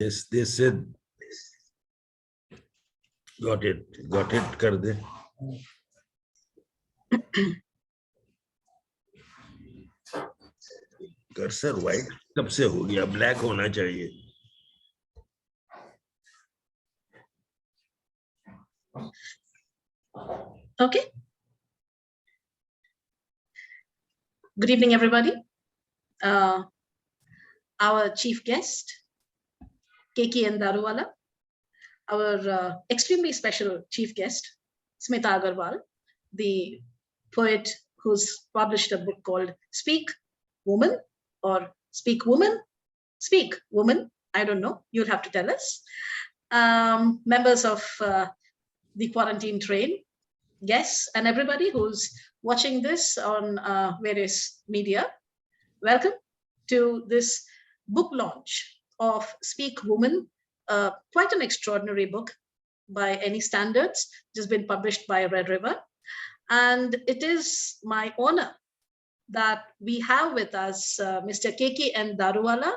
Yes, they said, got it, कर दे. Cursor white कब से हो गया, ब्लैक होना चाहिए. Okay. Good evening, everybody. Our chief guest, KK Daruwala, our extremely special chief guest, Smita Agarwal, the poet who's published a book called Speak Woman or Speak Woman, Speak Woman. I don't know. You'll have to tell us. Members of the quarantine train, guests, and everybody who's watching this on various media. Welcome to this book launch of Speak Woman, quite an extraordinary book by any standards, just been published by Red River. And it is my honor that we have with us Mr. KK Daruwala,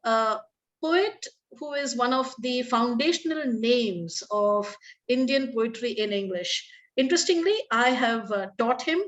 a poet who is one of the foundational names of Indian poetry in English. Interestingly, I have taught him,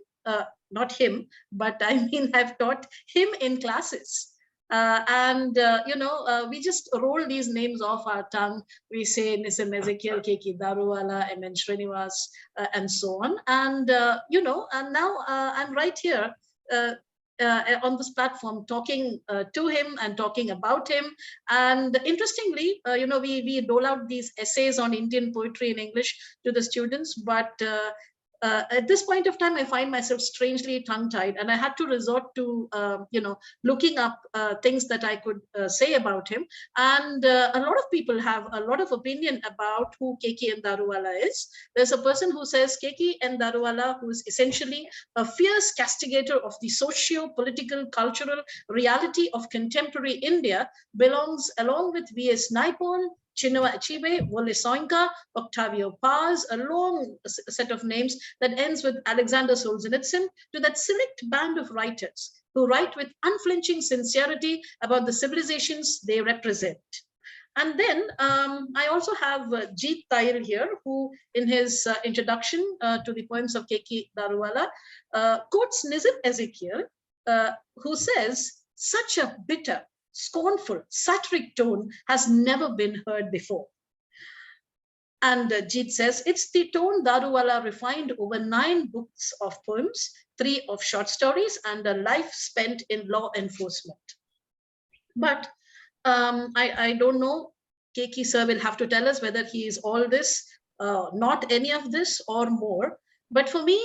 not him, but I mean, I've taught him in classes. We just roll these names off our tongue. We say Nissim Ezekiel, Keki Daruwala, M.N. Srinivas, and so on. And now I'm right here on this platform talking to him and talking about him. And interestingly, we dole out these essays on Indian poetry in English to the students, but at this point of time, I find myself strangely tongue-tied, and I had to resort to, looking up things that I could say about him. And a lot of people have a lot of opinion about who KK Daruwala is. There's a person who says KK Daruwala, who is essentially a fierce castigator of the socio-political, cultural reality of contemporary India, belongs along with V.S. Naipaul, Chinua Achebe, Wole Soyinka, Octavio Paz, a long set of names that ends with Alexander Solzhenitsyn, to that select band of writers who write with unflinching sincerity about the civilizations they represent. And then I also have Jeet Tail here, who in his introduction to the poems of KK Daruwala quotes Nissim Ezekiel, who says, "Such a bitter, scornful, satiric tone has never been heard before." And Jeet says, "It's the tone Daruwala refined over 9 books of poems, 3 of short stories, and a life spent in law enforcement." But I don't know, Keki sir will have to tell us whether he is all this, not any of this, or more. But for me,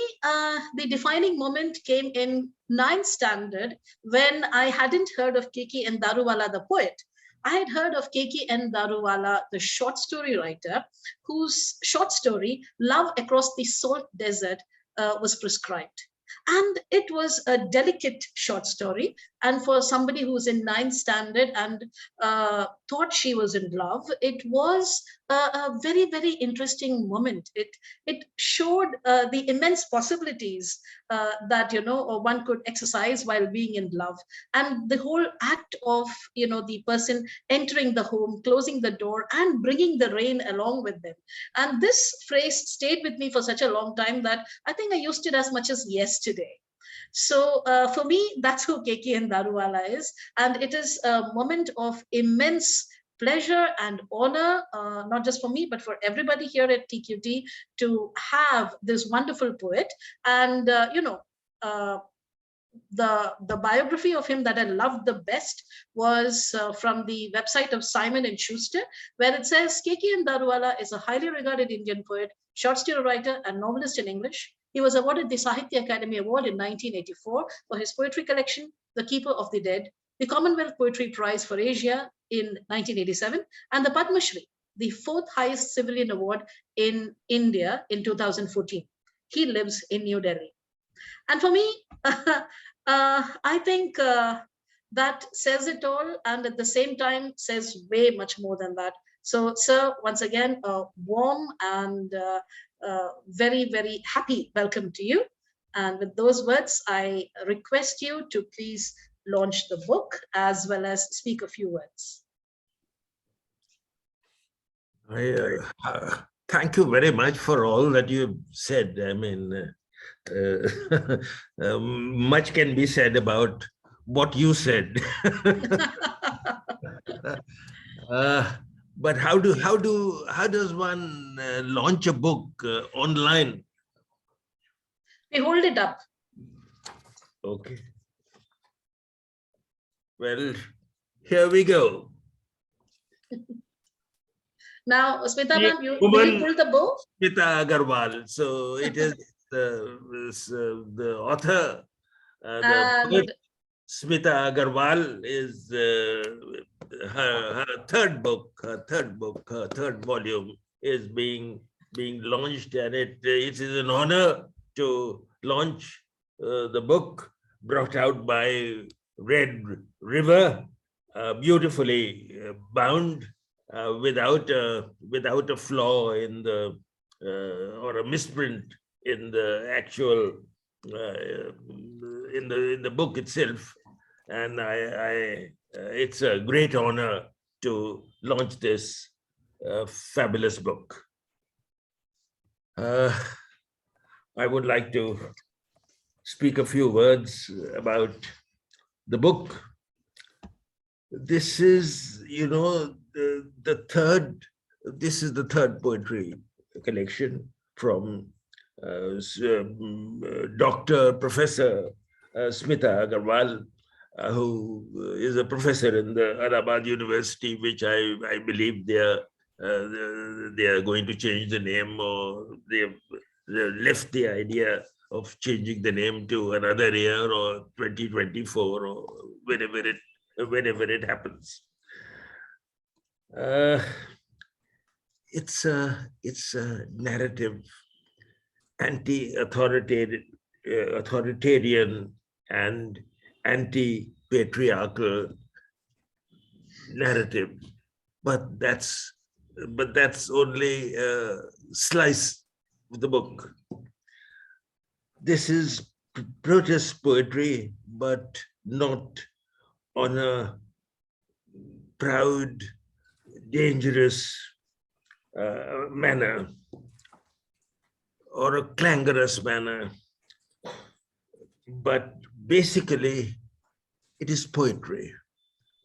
the defining moment came in 9th standard, when I hadn't heard of KK Daruwala the poet. I had heard of KK Daruwala, the short story writer, whose short story, Love Across the Salt Desert, was prescribed. And it was a delicate short story. And for somebody who's in 9th standard and thought she was in love, it was a very, very interesting moment. It showed the immense possibilities that, one could exercise while being in love. And the whole act of, the person entering the home, closing the door, and bringing the rain along with them. And this phrase stayed with me for such a long time that I think I used it as much as yesterday. So for me, that's who KK Daruwala is. And it is a moment of immense pleasure and honor, not just for me, but for everybody here at TQT, to have this wonderful poet. And, the biography of him that I loved the best was from the website of Simon & Schuster, where it says, KK Daruwala is a highly regarded Indian poet, short story writer, and novelist in English. He was awarded the Sahitya Academy Award in 1984 for his poetry collection, The Keeper of the Dead, the Commonwealth Poetry Prize for Asia in 1987, and the Padma Shri, the 4th highest civilian award in India in 2014. He lives in New Delhi. And for me, I think that says it all, and at the same time says way much more than that. So, sir, once again, a warm and very, very happy welcome to you. And with those words, I request you to please launch the book as well as speak a few words. Thank you very much for all that you said. I mean, much can be said about what you said. uh, but how does one launch a book online? We hold it up. Okay. Well, here we go. Now, Smita ma'am, will you Woman pull the bow? Smita Agarwal. So it is the author, the poet And Smita Agarwal is her third volume is being launched, and it is an honor to launch the book brought out by Red River, beautifully bound, without a flaw in the or a misprint in the actual in the book itself. And it's a great honor to launch this fabulous book. I would like to speak a few words about the book. This is, this is the third poetry collection from Dr. Professor Smita Agarwal, who is a professor in the Allahabad University, which I believe they are going to change the name, or they left the idea of changing the name to another year, or 2024, or whenever it happens. It's a narrative, authoritarian and anti-patriarchal narrative, but that's only a slice of the book. This is protest poetry, but not on a proud, dangerous manner or a clangorous manner, but basically it is poetry.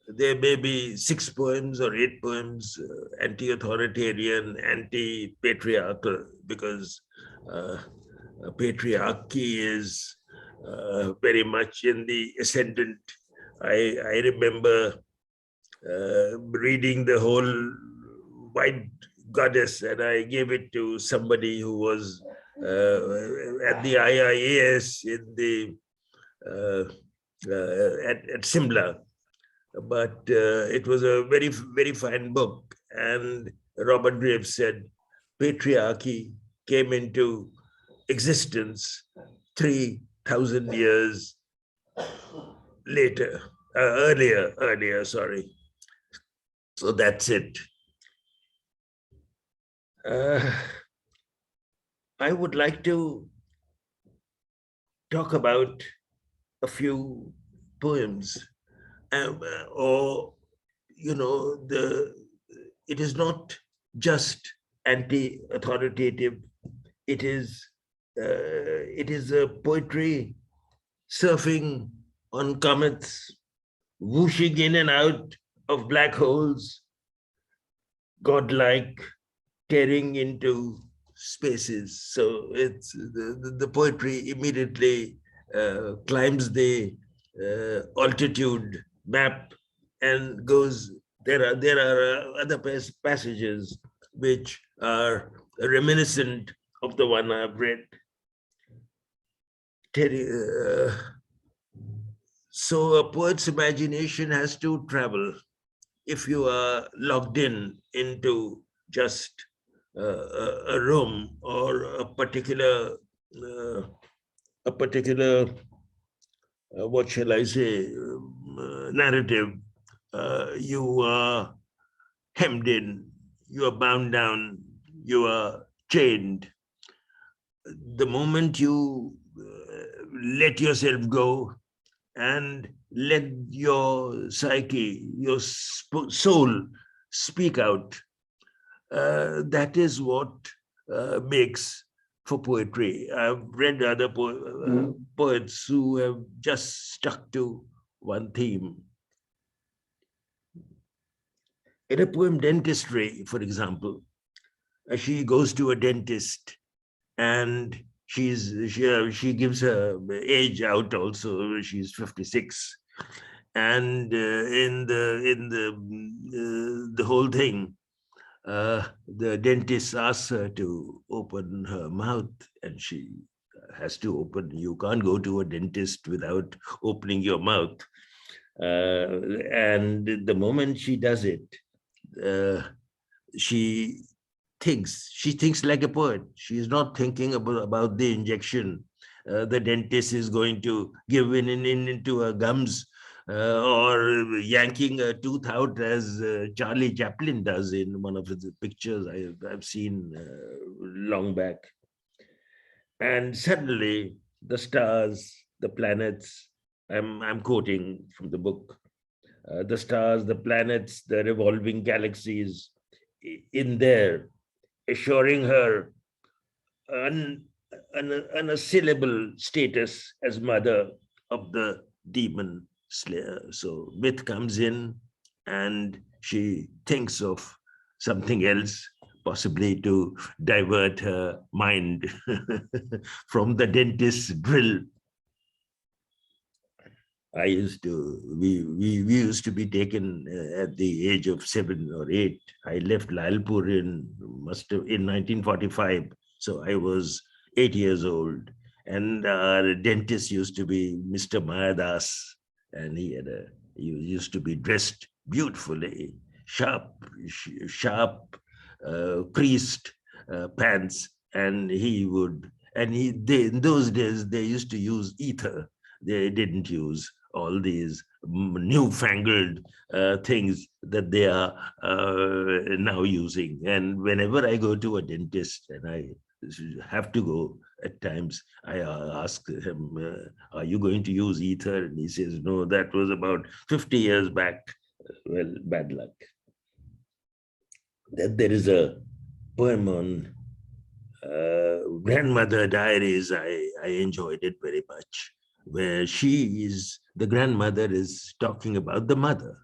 There may be 6 poems or 8 poems, anti-authoritarian, anti-patriarchal, because patriarchy is very much in the ascendant. I remember reading the whole White Goddess, and I gave it to somebody who was at the IIAS in the at Simla. But it was a very, very fine book. And Robert Graves said, patriarchy came into existence 3,000 years later, earlier, sorry. So that's it. I would like to talk about a few poems, or it is not just anti-authoritative. It is a poetry surfing on comets, whooshing in and out of black holes, godlike, tearing into spaces. So it's the poetry immediately climbs the altitude map and goes. There are other passages which are reminiscent of the one I've read. So a poet's imagination has to travel. If you are logged into just a room or a particular what shall I say, narrative, you are hemmed in, you are bound down, you are chained. The moment you let yourself go and let your psyche, your soul speak out, that is what makes for poetry. I've read other poets who have just stuck to one theme. In a poem, Dentistry, for example, she goes to a dentist and she gives her age out also. She's 56. And in the whole thing, the dentist asks her to open her mouth, and she has to open. You can't go to a dentist without opening your mouth. And the moment she does it, uh, she thinks like a poet. She is not thinking about the injection the dentist is going to give into her gums, or yanking a tooth out as Charlie Chaplin does in one of the pictures I've seen long back. And suddenly the stars, the planets, I'm quoting from the book, the stars, the planets, the revolving galaxies in there, assuring her an, unassailable status as mother of the demon slayer. So myth comes in and she thinks of something else, possibly to divert her mind from the dentist's drill. We used to be taken at the age of 7 or 8. I left Lalpur in 1945. So I was 8 years old. And our dentist used to be Mr. Mayadas. And he used to be dressed beautifully, sharp, creased pants. And in those days, they used to use ether. They didn't use all these newfangled things that they are now using. And whenever I go to a dentist, and I have to go at times, I ask him, are you going to use ether? And he says, no, that was about 50 years back. Well, bad luck. Then there is a poem on grandmother diaries. I enjoyed it very much, where the grandmother is talking about the mother,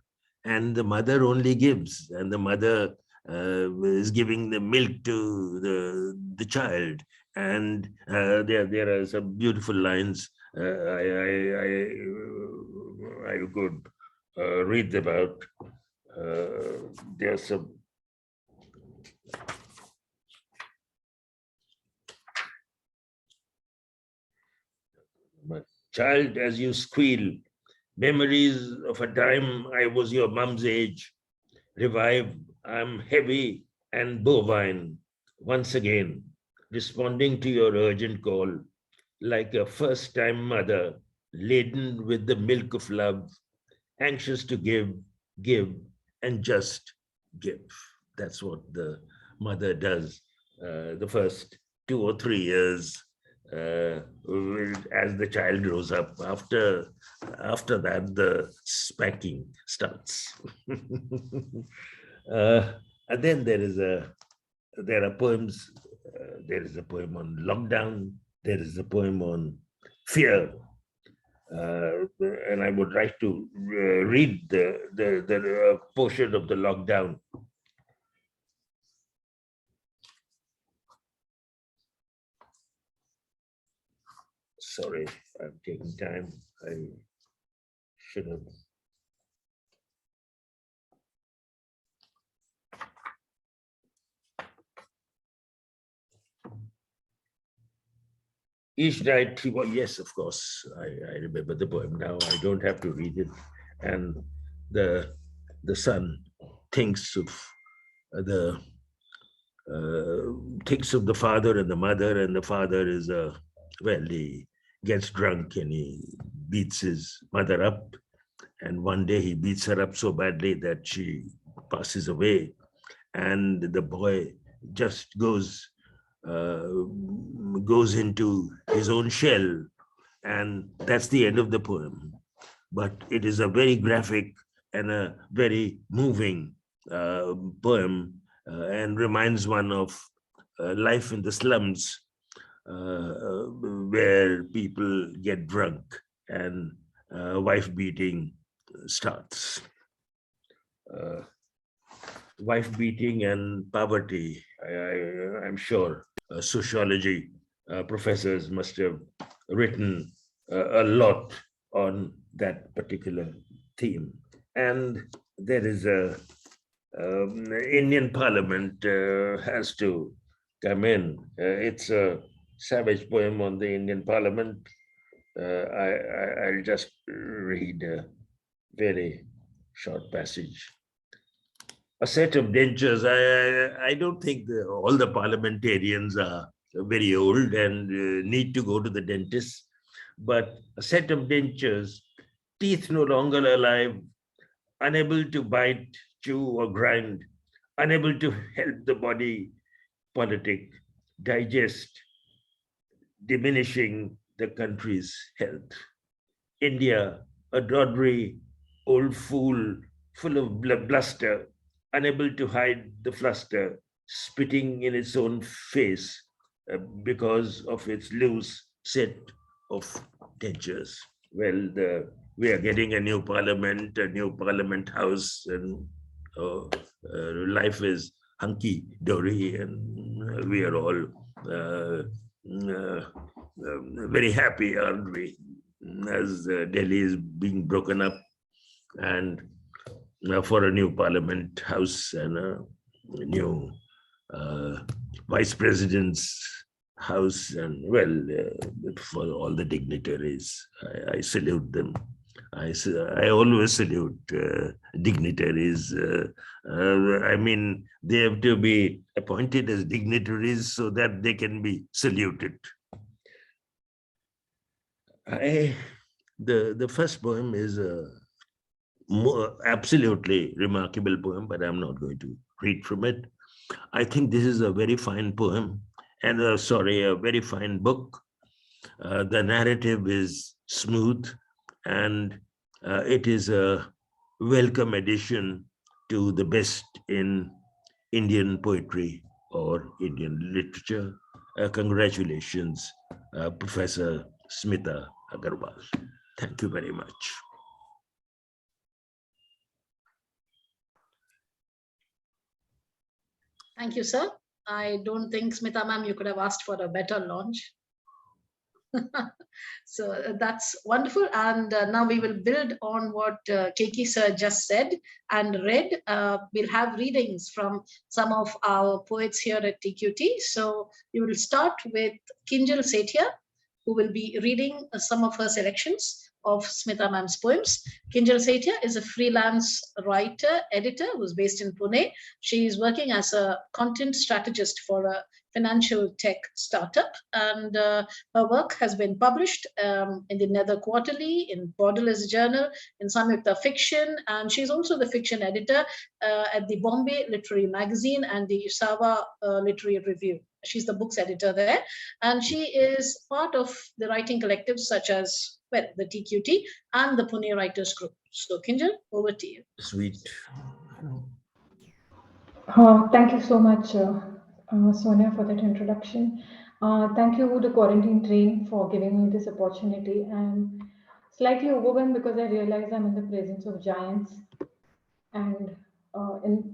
and the mother only gives, and the mother is giving the milk to the child. And there are some beautiful lines I could read about. There's some. Child, as you squeal, memories of a time I was your mom's age revive. I'm heavy and bovine once again, responding to your urgent call, like a first-time mother laden with the milk of love, anxious to give, and just give. That's what the mother does the first 2 or 3 years as the child grows up. After that, the spanking starts. And then there are poems. There is a poem on lockdown. There is a poem on fear. And I would like to read the portion of the lockdown. Sorry, I'm taking time. I should have. Each night, yes, of course, I remember the poem now. I don't have to read it. And the son thinks of the father and the mother, and the father is he gets drunk and he beats his mother up. And one day he beats her up so badly that she passes away. And the boy just goes into his own shell. And that's the end of the poem. But it is a very graphic and a very moving poem and reminds one of life in the slums, where people get drunk and wife beating starts. Wife beating and poverty, I'm sure sociology professors must have written a lot on that particular theme. And there is a Indian Parliament has to come in. It's a savage poem on the Indian Parliament. I'll just read a very short passage. A set of dentures. I don't think all the parliamentarians are very old and need to go to the dentist, but a set of dentures, teeth no longer alive, unable to bite, chew, or grind, unable to help the body politic, digest, diminishing the country's health. India, a doddery old fool full of bluster, unable to hide the fluster, spitting in its own face because of its loose set of dentures. Well, we are getting a new parliament house, and life is hunky dory, and we are all very happy, aren't we? As Delhi is being broken up, and for a new parliament house and a new vice president's house, and well, for all the dignitaries, I salute them. I always salute dignitaries. I mean, they have to be appointed as dignitaries so that they can be saluted. The first poem is a absolutely remarkable poem, but I'm not going to read from it. I think this is a very fine poem, and a very fine book. The narrative is smooth, and it is a welcome addition to the best in Indian poetry or Indian literature. Congratulations, Professor Smita Agarwal. Thank you very much. Thank you, sir. I don't think, Smita ma'am, you could have asked for a better launch. So that's wonderful. And now we will build on what Keki sir just said and read. We'll have readings from some of our poets here at TQT. So we will start with Kinjal Sethia, who will be reading some of her selections of Smita ma'am's poems. Kinjal Sethia is a freelance writer, editor who's based in Pune. She is working as a content strategist for a financial tech startup, and her work has been published in the Nether Quarterly, in Borderless Journal, in Samyukta Fiction, and she's also the fiction editor at the Bombay Literary Magazine and the Sawa Literary Review. She's the books editor there, and she is part of the writing collectives such as, well, the TQT and the Pune Writers Group. So, Kinjal, over to you. Sweet. Thank you so much, Sonia, for that introduction. Thank you, the quarantine train, for giving me this opportunity. And slightly overwhelmed because I realize I'm in the presence of giants, and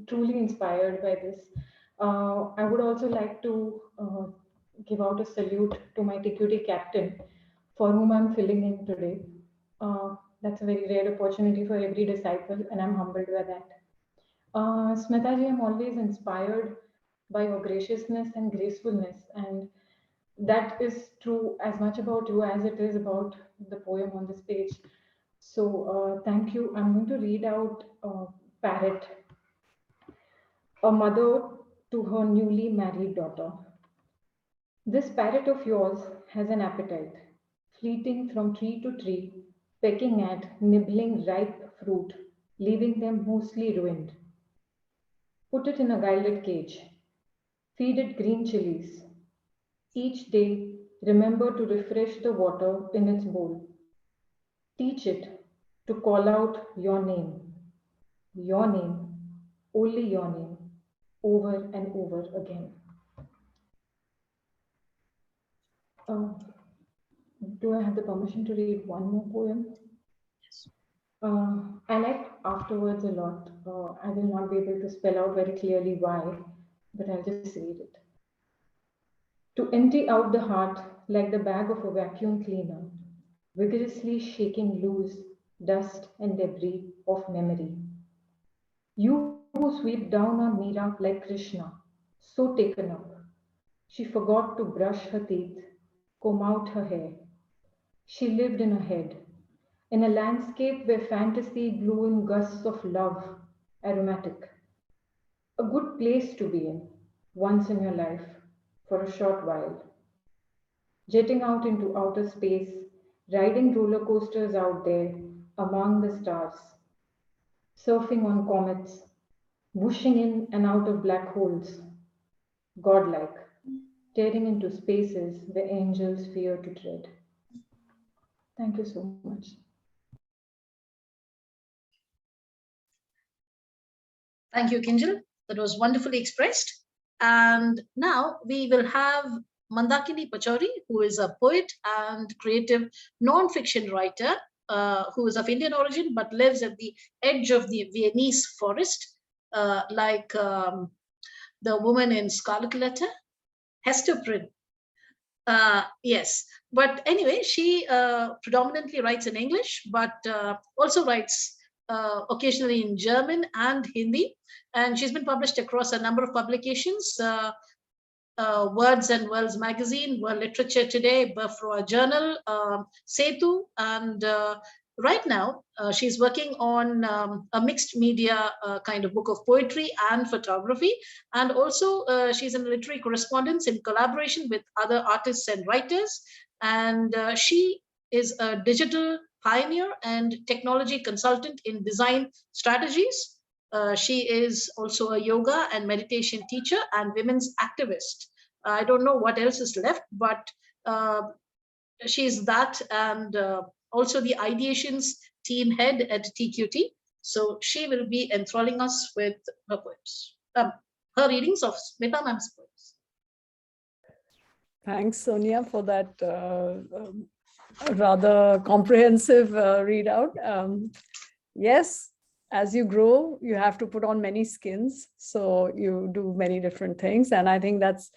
truly inspired by this. I would also like to give out a salute to my TQT captain, for whom I'm filling in today. That's a very rare opportunity for every disciple, and I'm humbled by that. Smitaji, I'm always inspired by your graciousness and gracefulness, and that is true as much about you as it is about the poem on this page. So, thank you. I'm going to read out Parrot, a mother to her newly married daughter. This parrot of yours has an appetite, fleeting from tree to tree, pecking at, nibbling ripe fruit, leaving them mostly ruined. Put it in a gilded cage. Feed it green chilies. Each day, remember to refresh the water in its bowl. Teach it to call out your name, only your name. over and over again. Uh, do I have the permission to read one more poem? I like afterwards a lot. I will not be able to spell out very clearly why, but I'll just read it. To empty out the heart like the bag of a vacuum cleaner, vigorously shaking loose dust and debris of memory. You who sweep down on Meera like Krishna, so taken up, she forgot to brush her teeth, comb out her hair. She lived in her head, in a landscape where fantasy blew in gusts of love, aromatic. A good place to be in, once in your life, for a short while. Jetting out into outer space, riding roller coasters out there among the stars, surfing on comets, whooshing in and out of black holes, godlike, tearing into spaces where angels fear to tread. Thank you so much. Thank you, Kinjal. That was wonderfully expressed. And now we will have Mandakini Pachori, who is a poet and creative non-fiction writer who is of Indian origin but lives at the edge of the Viennese forest, like the woman in Scarlet Letter, Hester Prynne. Yes, but anyway, she predominantly writes in English, but also writes occasionally in German and Hindi. And she's been published across a number of publications, Words and Worlds magazine, World Literature Today, Burfroa Journal, Setu, and right now she's working on a mixed media kind of book of poetry and photography, and also she's in literary correspondence in collaboration with other artists and writers, and she is a digital pioneer and technology consultant in design strategies. She is also a yoga and meditation teacher and women's activist. I don't know what else is left, but she's that, and also the ideations team head at TQT. So she will be enthralling us with her poems, her readings of Smita ma'am's poems. Thanks, Sonia, for that rather comprehensive readout. Yes, as you grow, you have to put on many skins. So you do many different things. And I think that's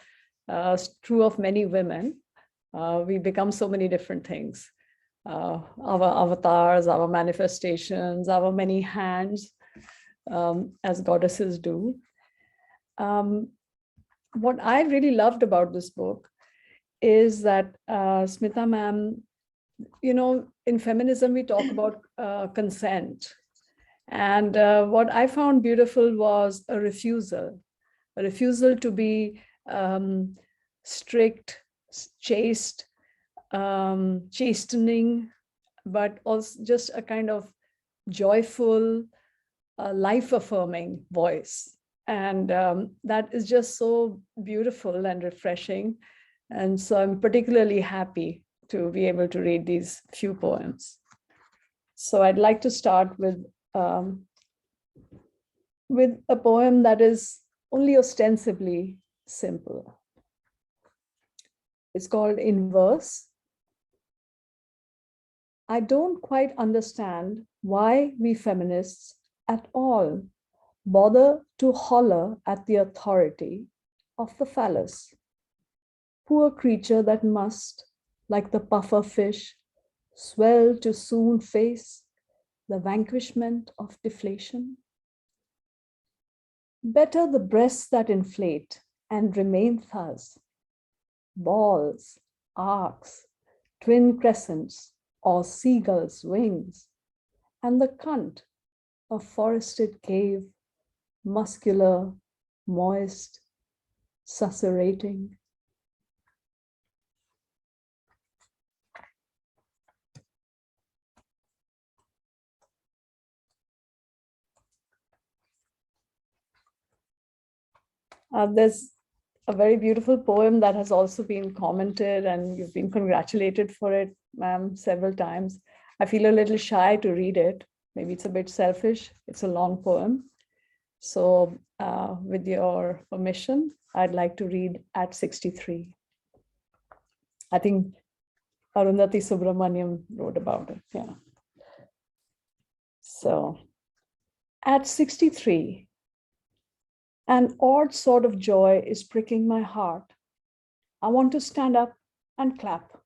true of many women. We become so many different things. Our avatars, our manifestations, our many hands, as goddesses do. What I really loved about this book is that Smita ma'am, you know, in feminism, we talk about consent. And what I found beautiful was a refusal to be strict, chaste, chastening, but also just a kind of joyful, life-affirming voice. And that is just so beautiful and refreshing. And so I'm particularly happy to be able to read these few poems. So I'd like to start with a poem that is only ostensibly simple. It's called In Verse. I don't quite understand why we feminists at all bother to holler at the authority of the phallus. Poor creature that must, like the puffer fish, swell to soon face the vanquishment of deflation. Better the breasts that inflate and remain thus, balls, arcs, twin crescents, or seagulls' wings, and the cunt, a forested cave, muscular, moist, susurrating. There's a very beautiful poem that has also been commented, and you've been congratulated for it, ma'am, several times. I feel a little shy to read it. Maybe it's a bit selfish. It's a long poem. So with your permission, I'd like to read at 63. I think Arundhati Subramaniam wrote about it. Yeah. So at 63, an odd sort of joy is pricking my heart. I want to stand up and clap.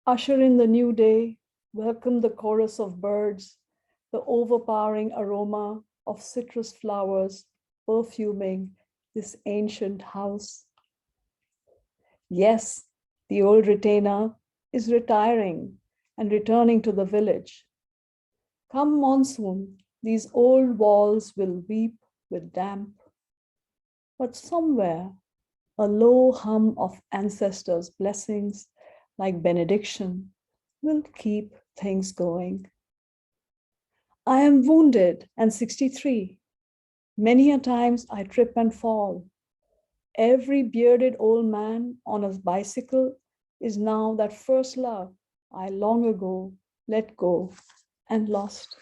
Usher in the new day, welcome the chorus of birds, the overpowering aroma of citrus flowers perfuming this ancient house. Yes, the old retainer is retiring and returning to the village. Come monsoon, these old walls will weep with damp. But somewhere, a low hum of ancestors' blessings, like benediction, will keep things going. I am wounded and 63. Many a times I trip and fall. Every bearded old man on a bicycle is now that first love I long ago let go and lost.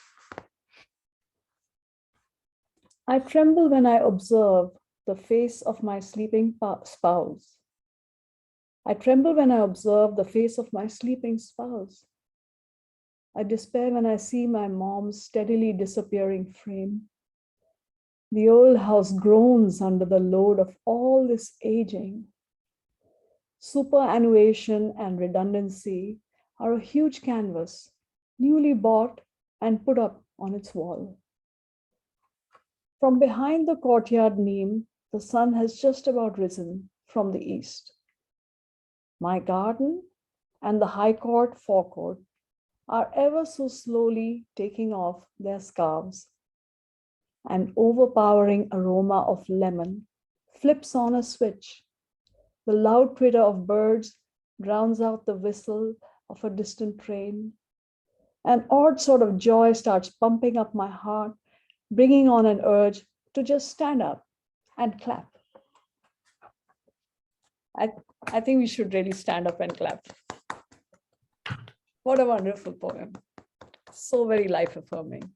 I tremble when I observe the face of my sleeping spouse. I tremble when I observe the face of my sleeping spouse. I despair when I see my mom's steadily disappearing frame. The old house groans under the load of all this aging. Superannuation and redundancy are a huge canvas, newly bought and put up on its wall. From behind the courtyard neem, the sun has just about risen from the east. My garden and the High Court forecourt are ever so slowly taking off their scarves. An overpowering aroma of lemon flips on a switch. The loud twitter of birds drowns out the whistle of a distant train. An odd sort of joy starts pumping up my heart, bringing on an urge to just stand up and clap. I think we should really stand up and clap. What a wonderful poem. So very life affirming.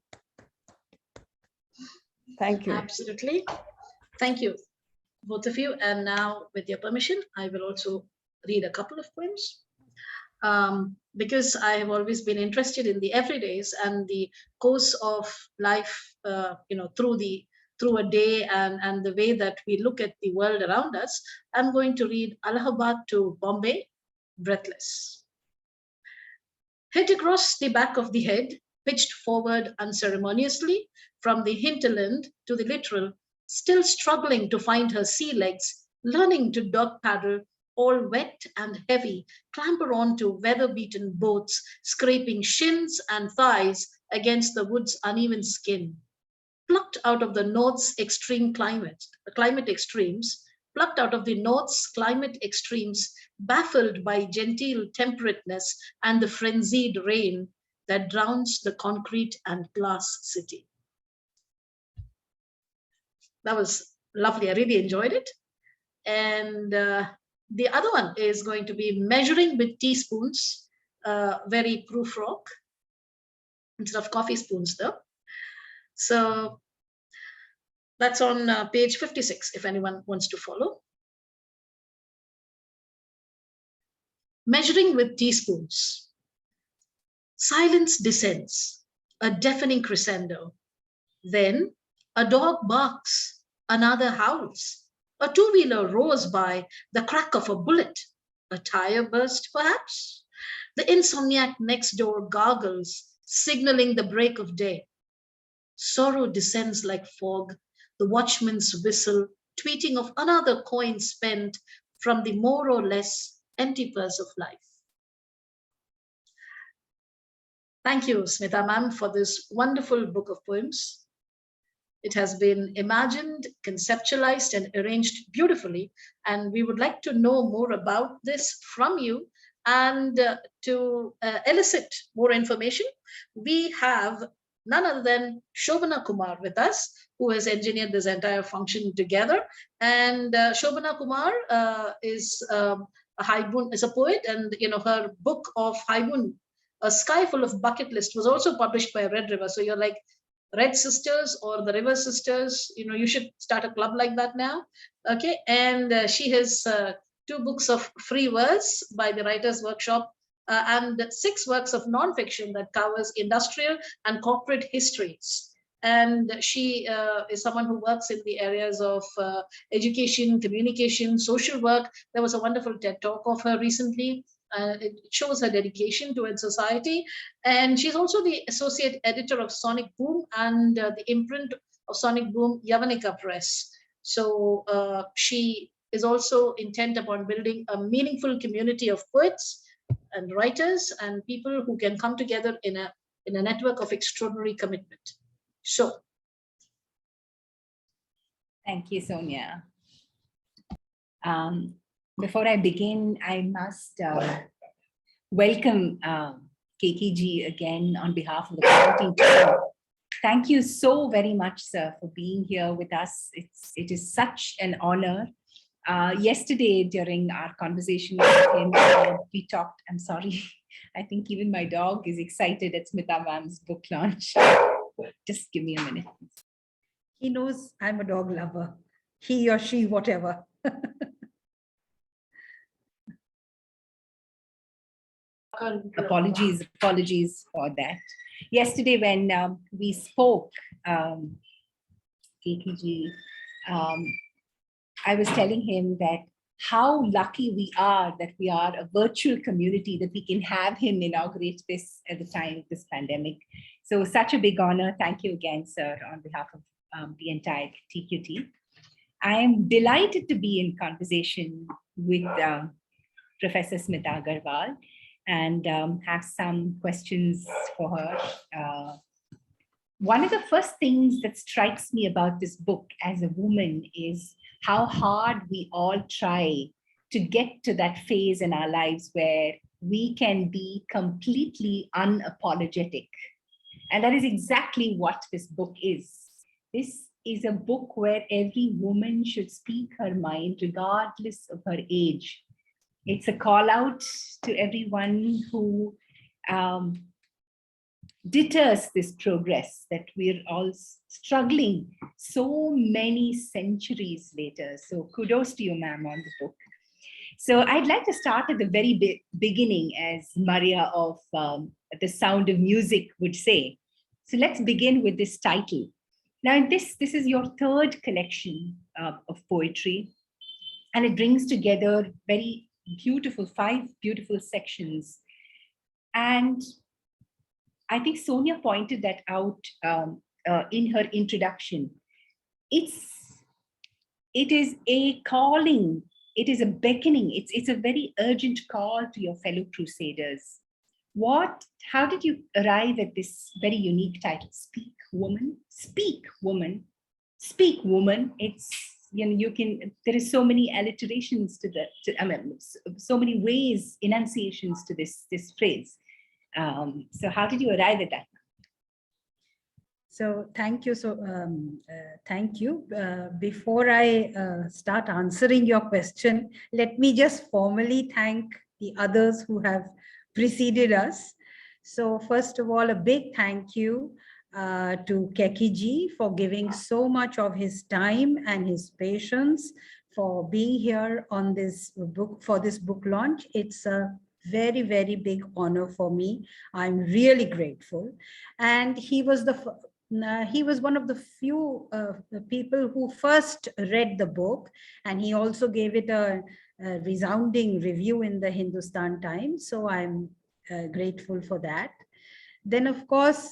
Thank you. Absolutely. Thank you, both of you. And now, with your permission, I will also read a couple of poems. Because I have always been interested in the everydays and the course of life, through a day and the way that we look at the world around us. I'm going to read Allahabad to Bombay, Breathless. Head across the back of the head, pitched forward unceremoniously from the hinterland to the literal, still struggling to find her sea legs, learning to dog paddle, all wet and heavy, clamber on to weather-beaten boats, scraping shins and thighs against the wood's uneven skin. Plucked out of the north's climate extremes, plucked out of the north's climate extremes, baffled by genteel temperateness and the frenzied rain that drowns the concrete and glass city. That was lovely. I really enjoyed it. And the other one is going to be Measuring with Teaspoons, very proof rock, instead of coffee spoons though. So that's on page 56, if anyone wants to follow. Measuring with Teaspoons. Silence descends, a deafening crescendo. Then a dog barks, another howls. A two-wheeler roars by, the crack of a bullet. A tire burst, perhaps? The insomniac next door gargles, signaling the break of day. Sorrow descends like fog, the watchman's whistle, tweeting of another coin spent from the more or less empty purse of life. Thank you, Smita ma'am, for this wonderful book of poems. It has been imagined, conceptualized, and arranged beautifully. And we would like to know more about this from you. And to elicit more information, we have none other than Shobhana Kumar with us, who has engineered this entire function together. And Shobhana Kumar is a poet, and her book of Haibun, A Sky Full of Bucket List, was also published by Red River. So you're like Red Sisters or the River Sisters. You know, you should start a club like that now. Okay, and she has 2 books of free verse by the Writers Workshop, and 6 works of nonfiction that covers industrial and corporate histories. And she is someone who works in the areas of education, communication, social work. There was a wonderful TED talk of her recently. It shows her dedication towards society. And she's also the associate editor of Sonic Boom and the imprint of Sonic Boom, Yavanika Press. So she is also intent upon building a meaningful community of poets and writers and people who can come together in a network of extraordinary commitment. So, thank you, Sonia. Before I begin, I must welcome KKG again on behalf of the quarantine team. Thank you so very much, sir, for being here with us. It is such an honor. Yesterday, during our conversation with him, we talked, I'm sorry, I think even my dog is excited at Smita ma'am's book launch. Just give me a minute. He knows I'm a dog lover. He or she, whatever. Apologies for that. Yesterday, when we spoke, KKG, I was telling him that how lucky we are that we are a virtual community, that we can have him inaugurate this at the time of this pandemic. So such a big honor. Thank you again, sir, on behalf of the entire TQT. I am delighted to be in conversation with Professor Smita Agarwal and have some questions for her. One of the first things that strikes me about this book as a woman is how hard we all try to get to that phase in our lives where we can be completely unapologetic. And that is exactly what this book is. This is a book where every woman should speak her mind regardless of her age. It's a call out to everyone who deters this progress that we're all struggling so many centuries later. So kudos to you, ma'am, on the book. So I'd like to start at the very beginning, as Maria of The Sound of Music would say. So let's begin with this title. Now, this is your 3rd collection of poetry, and it brings together very beautiful, 5 beautiful sections. And I think Sonia pointed that out in her introduction. It is a calling, it is a beckoning, it's a very urgent call to your fellow crusaders. How did you arrive at this very unique title? Speak, woman, speak, woman, speak, woman. It's, there is so many alliterations to that, so many ways, enunciations to this phrase. So how did you arrive at that? So thank you. Thank you. Before I start answering your question, let me just formally thank the others who have preceded us. So first of all, a big thank you to Kekiji for giving so much of his time and his patience for being here on this book, for this book launch. It's a very, very big honor for me. I'm really grateful. And he was one of the few people who first read the book, and he also gave it a resounding review in the Hindustan Times. So I'm grateful for that. Then, of course,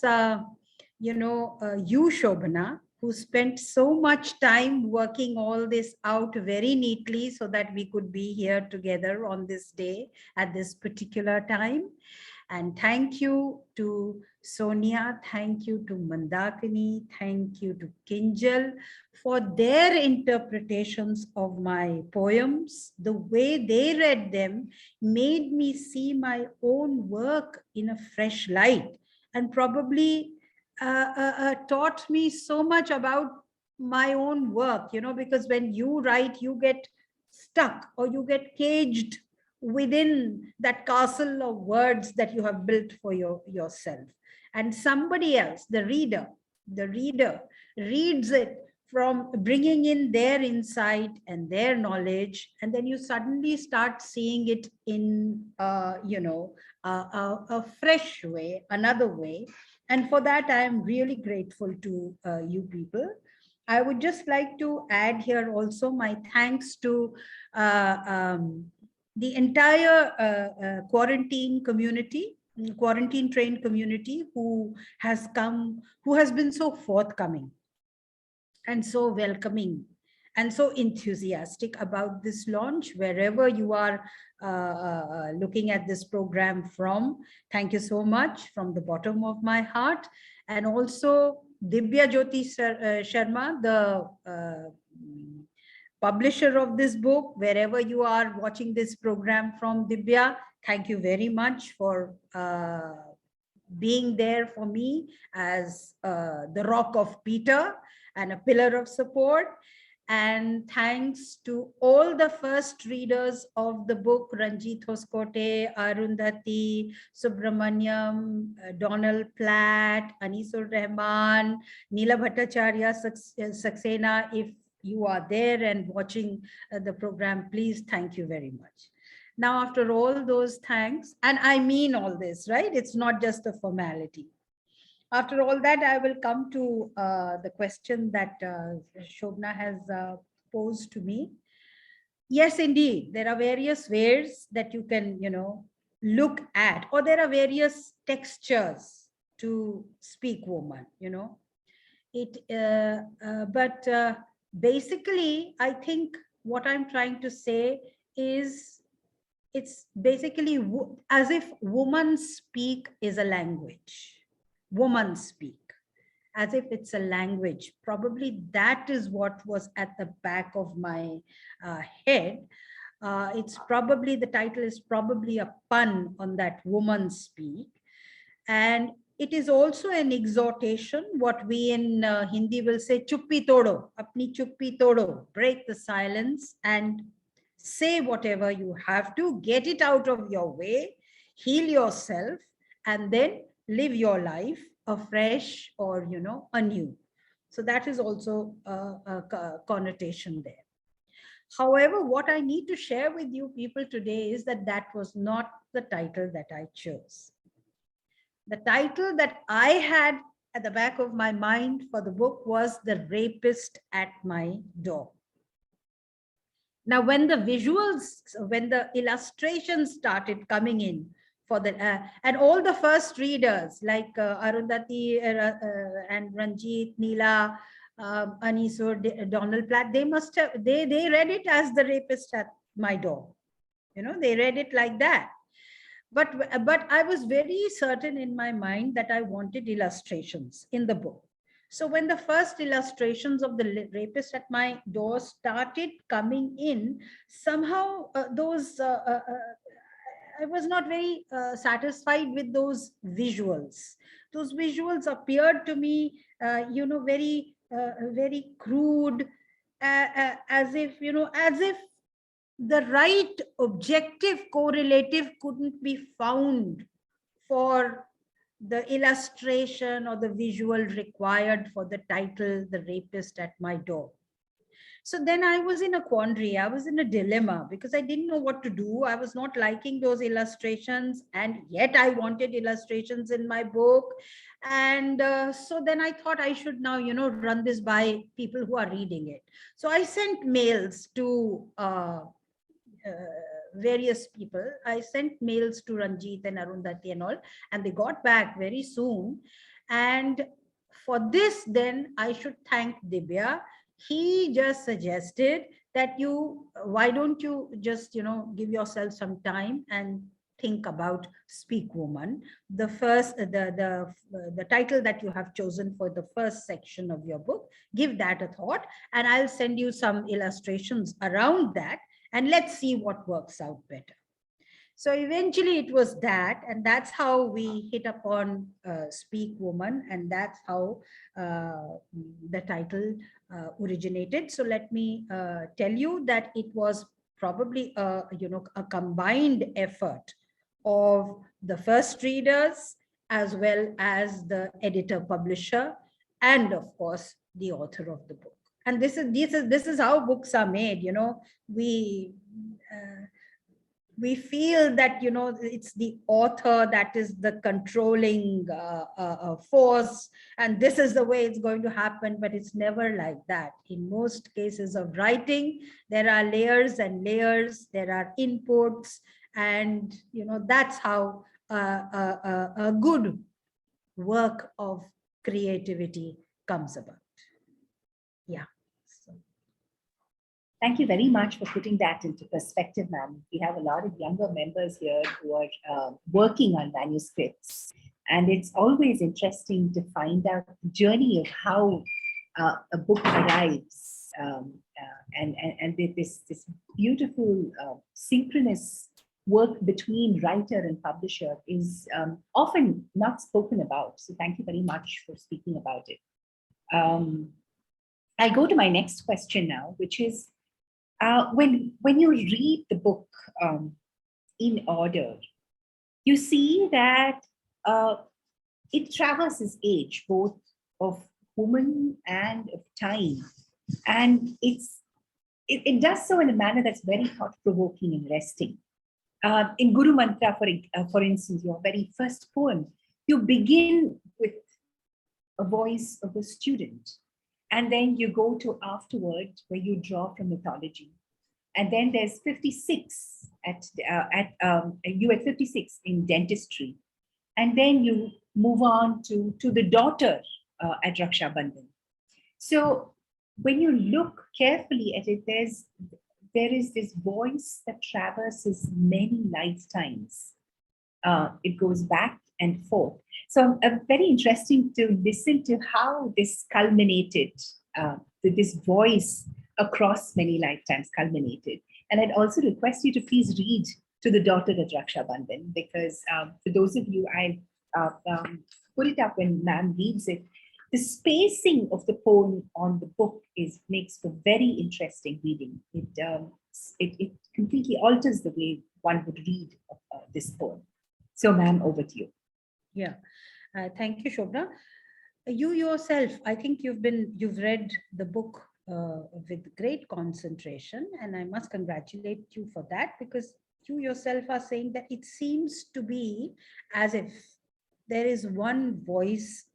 you, Shobhana, who spent so much time working all this out very neatly so that we could be here together on this day at this particular time. And thank you to Sonia, thank you to Mandakini, thank you to Kinjal for their interpretations of my poems. The way they read them made me see my own work in a fresh light, and probably taught me so much about my own work, because when you write, you get stuck or you get caged within that castle of words that you have built for yourself. And somebody else, the reader, the reader reads it from bringing in their insight and their knowledge, and then you suddenly start seeing it in, a fresh way, another way. And for that, I am really grateful to you people. I would just like to add here also my thanks to the entire quarantine community, quarantine trained community who has come, who has been so forthcoming and so welcoming and so enthusiastic about this launch, wherever you are looking at this program from. Thank you so much from the bottom of my heart. And also Divya Jyoti Sharma, the publisher of this book, wherever you are watching this program from, Divya, thank you very much for being there for me as the rock of Peter and a pillar of support. And thanks to all the first readers of the book, Ranjit Hoskote, Arundhati, Subramaniam, Donald Platt, Anisur Rahman, Neela Bhattacharya Saxena. If you are there and watching the program, please, thank you very much. Now, after all those thanks, and I mean all this, right? It's not just a formality. After all that, I will come to the question that Shobna has posed to me. Yes, indeed, there are various ways that you can, look at, or there are various textures to speak woman, but basically, I think what I'm trying to say is it's basically as if woman speak is a language. Woman speak, as if it's a language. Probably that is what was at the back of my head. It's probably, the title is probably a pun on that woman speak. And it is also an exhortation, what we in Hindi will say, chuppi todo, apni chuppi todo, break the silence and say whatever you have to, get it out of your way, heal yourself, and then live your life afresh or, anew. So that is also a connotation there. However, what I need to share with you people today is that that was not the title that I chose. The title that I had at the back of my mind for the book was The Rapist at My Door. Now, when the visuals, when the illustrations started coming in for the, and all the first readers like Arundhati and Ranjit, Neela, Anisur, Donald Platt, they must have, they read it as The Rapist at My Door. They read it like that. But I was very certain in my mind that I wanted illustrations in the book. So when the first illustrations of The Rapist at My Door started coming in, somehow I was not very satisfied with those visuals. Those visuals appeared to me, very crude, as if the right objective correlative couldn't be found for the illustration or the visual required for the title, The Rapist at My Door. So then I was in a quandary. I was in a dilemma because I didn't know what to do. I was not liking those illustrations, and yet I wanted illustrations in my book. And so then I thought I should now, run this by people who are reading it. So I sent mails to various people. I sent mails to Ranjit and Arundhati and all, and they got back very soon. And for this, then I should thank Divya. He just suggested that why don't you just, give yourself some time and think about Speak Woman. The first, the title that you have chosen for the first section of your book, give that a thought, and I'll send you some illustrations around that, and let's see what works out better. So eventually it was that, and that's how we hit upon Speak Woman, and that's how the title originated. So let me tell you that it was probably a combined effort of the first readers as well as the editor publisher and of course the author of the book. And this is how books are made. We feel that it's the author that is the controlling force, and this is the way it's going to happen, but it's never like that. In most cases of writing, there are layers and layers, there are inputs, and that's how a good work of creativity comes about. Yeah. So. Thank you very much for putting that into perspective, ma'am. We have a lot of younger members here who are working on manuscripts. And it's always interesting to find out the journey of how a book arrives. And this beautiful synchronous work between writer and publisher is often not spoken about. So thank you very much for speaking about it. I'll go to my next question now, which is, when you read the book in order, you see that it traverses age, both of woman and of time. And it does so in a manner that's very thought-provoking and resting. In Guru Mantra, for instance, your very first poem, you begin with a voice of a student. And then you go to afterward where you draw from mythology. And then there's 56 you at 56 in dentistry. And then you move on to the daughter at Raksha Bandhan. So when you look carefully at it, there is this voice that traverses many lifetimes. It goes back and forth. So very interesting to listen to how this culminated, this voice across many lifetimes culminated. And I'd also request you to please read to the daughter at Raksha Bandhan, because for those of you, I put it up when ma'am reads it. The spacing of the poem on the book makes for very interesting reading. It completely alters the way one would read this poem. So ma'am, over to you. Yeah, thank you, Shobna. You yourself, I think you've read the book with great concentration, and I must congratulate you for that, because you yourself are saying that it seems to be as if there is one voice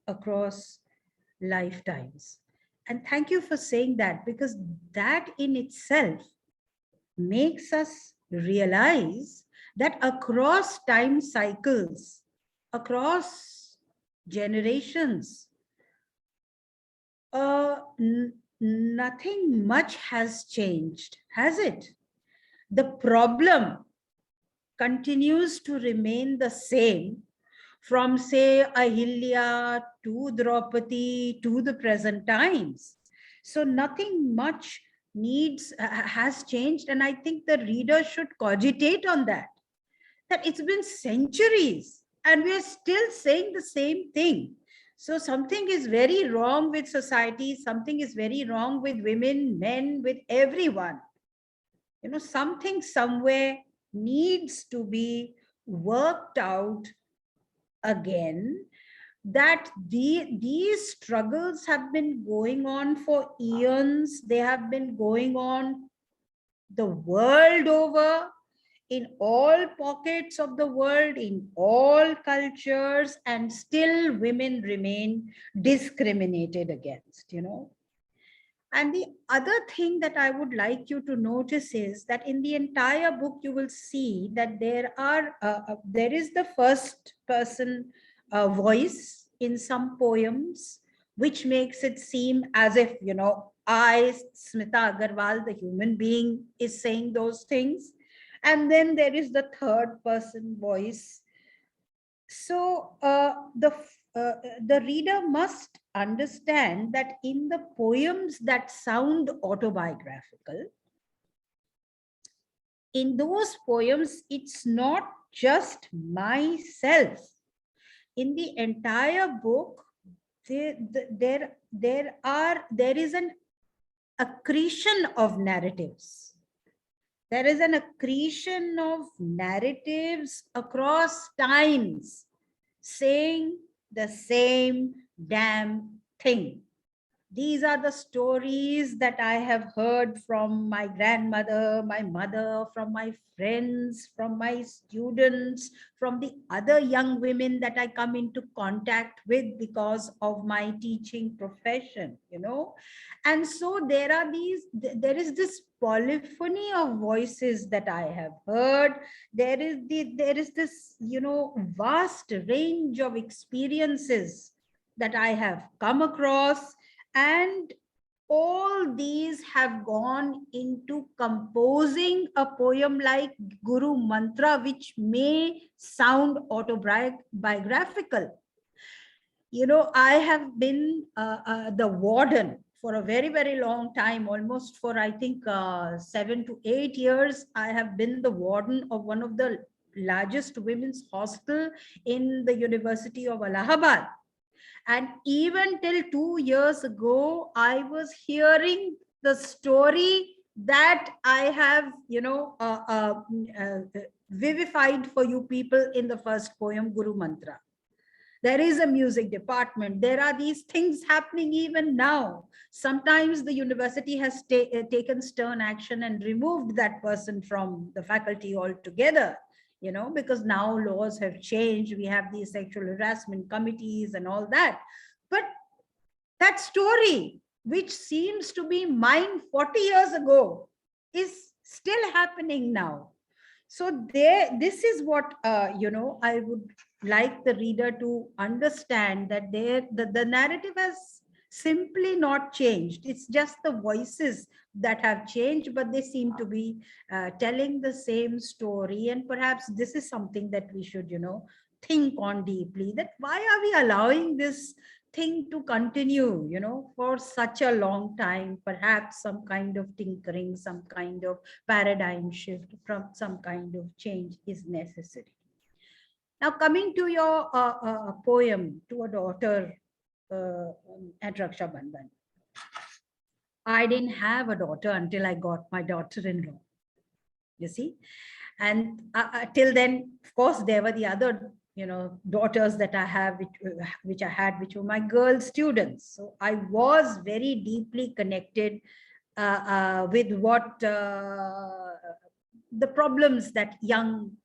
across lifetimes. And thank you for saying that, because that in itself makes us realize that across time cycles, across generations, nothing much has changed, has it? The problem continues to remain the same from, say, Ahilya to Draupadi to the present times. So nothing much has changed. And I think the reader should cogitate on that it's been centuries and we are still saying the same thing. So something is very wrong with society. Something is very wrong with women, men, with everyone. Something somewhere needs to be worked out again, that these struggles have been going on for eons. They have been going on the world over, in all pockets of the world, in all cultures, and still women remain discriminated against, And the other thing that I would like you to notice is that in the entire book, you will see that there is the first person voice in some poems, which makes it seem as if, I, Smita Agarwal, the human being, is saying those things. And then there is the third person voice. So the reader must understand that in the poems that sound autobiographical, in those poems, it's not just myself. In the entire book, there is an accretion of narratives. There is an accretion of narratives across times, saying the same damn thing. These are the stories that I have heard from my grandmother, my mother, from my friends, from my students, from the other young women that I come into contact with because of my teaching profession, you know. And so there are there is this polyphony of voices that I have heard. There is this, you know, vast range of experiences that I have come across, and all these have gone into composing a poem like Guru Mantra, which may sound autobiographical. You know, I have been the warden for a very, very long time, almost for, I think, 7 to 8 years. I have been the warden of one of the largest women's hostel in the University of Allahabad. And even till 2 years ago, I was hearing the story that I have, you know, vivified for you people in the first poem, Guru Mantra. There is a music department. There are these things happening even now. Sometimes the university has taken stern action and removed that person from the faculty altogether, you know, because now laws have changed. We have these sexual harassment committees and all that. But that story, which seems to be mine 40 years ago, is still happening now. So this is what, you know, I would like the reader to understand, that the narrative has simply not changed. It's just the voices that have changed, but they seem to be telling the same story. And perhaps this is something that we should, you know, think on deeply, that why are we allowing this thing to continue, you know, for such a long time? Perhaps some kind of tinkering, some kind of paradigm shift, from some kind of change is necessary. Now, coming to your poem, To a Daughter at Raksha Bandhan. I didn't have a daughter until I got my daughter-in-law, you see. And till then, of course, there were the other, you know, daughters that I have, which I had, which were my girl students. So I was very deeply connected with what the problems that young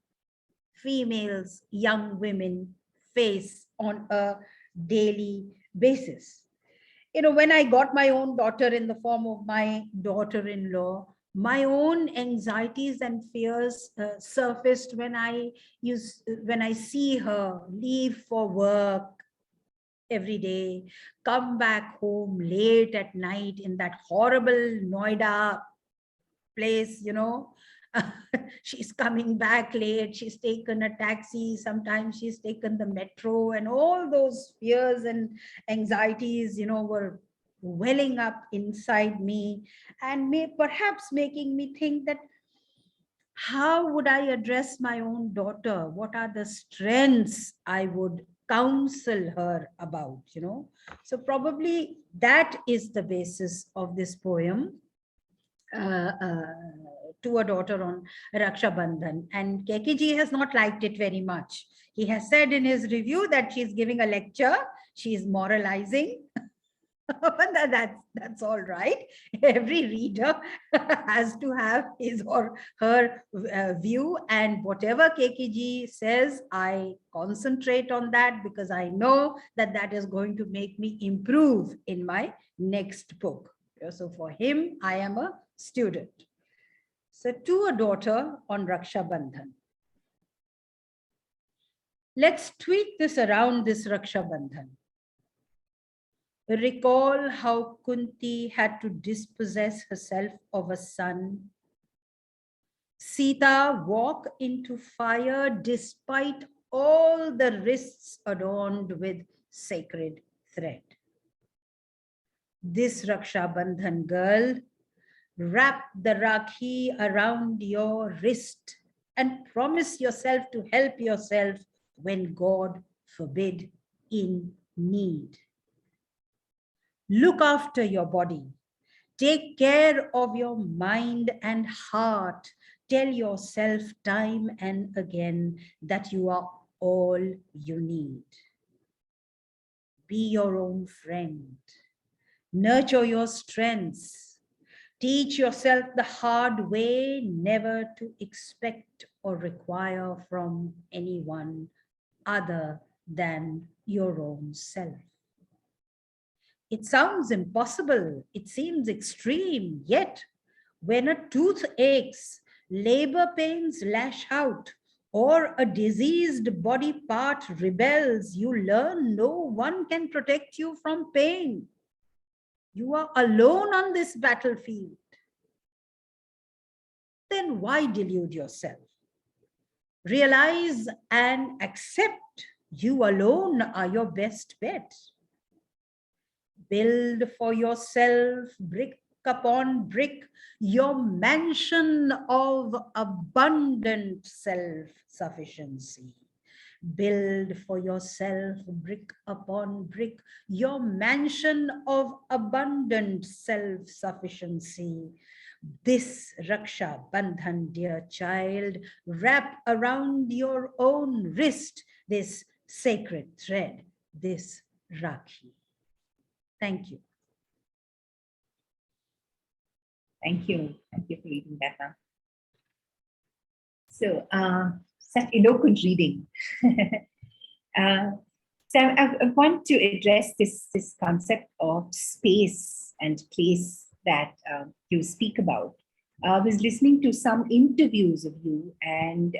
females, young women face on a daily basis. You know, when I got my own daughter in the form of my daughter-in-law, my own anxieties and fears surfaced when I see her leave for work every day, come back home late at night in that horrible Noida place, you know. She's coming back late, she's taken a taxi, sometimes she's taken the metro, and all those fears and anxieties, you know, were welling up inside me, and perhaps making me think that how would I address my own daughter? What are the strengths I would counsel her about, you know? So probably that is the basis of this poem, To a Daughter on Raksha Bandhan. And Kekiji has not liked it very much. He has said in his review that she's giving a lecture, she's moralizing. But that's all right. Every reader has to have his or her view, and whatever Kekiji says, I concentrate on that, because I know that that is going to make me improve in my next book. So for him, I am a student. So, To a Daughter on Raksha Bandhan. Let's tweak this around this Raksha Bandhan. Recall how Kunti had to dispossess herself of a son. Sita walk into fire despite all the wrists adorned with sacred thread. This Raksha Bandhan girl, wrap the Rakhi around your wrist and promise yourself to help yourself when God forbid in need. Look after your body. Take care of your mind and heart. Tell yourself time and again that you are all you need. Be your own friend. Nurture your strengths. Teach yourself the hard way never to expect or require from anyone other than your own self. It sounds impossible. It seems extreme. Yet, when a tooth aches, labor pains lash out, or a diseased body part rebels, you learn no one can protect you from pain. You are alone on this battlefield. Then why delude yourself? Realize and accept you alone are your best bet. Build for yourself, brick upon brick, your mansion of abundant self-sufficiency. Build for yourself, brick upon brick, your mansion of abundant self-sufficiency. This Raksha Bandhan, dear child, wrap around your own wrist this sacred thread, this Rakhi. Thank you. Thank you. Thank you for reading that now. So, such eloquent reading. So I want to address this concept of space and place that you speak about. I was listening to some interviews of you, and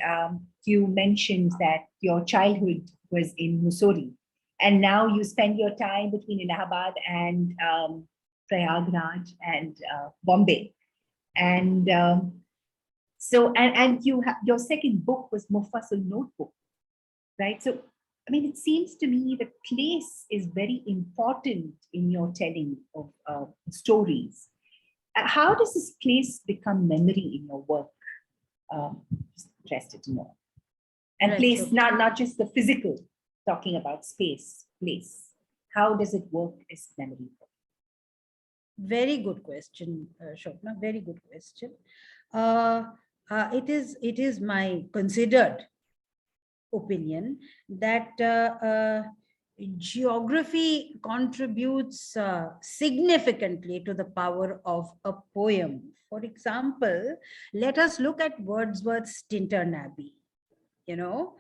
you mentioned that your childhood was in Mussoorie, and now you spend your time between Allahabad and Prayagraj and Bombay. And so, and you have, your second book was Mufasal Notebook, right? So, I mean, it seems to me that place is very important in your telling of stories. How does this place become memory in your work? Just interested to know. And Right, place, so- not just the physical, talking about space, place. How does it work as memory? Very good question, Shobna. Very good question. It is my considered opinion that geography contributes significantly to the power of a poem. For example, let us look at Wordsworth's Tintern Abbey. You know,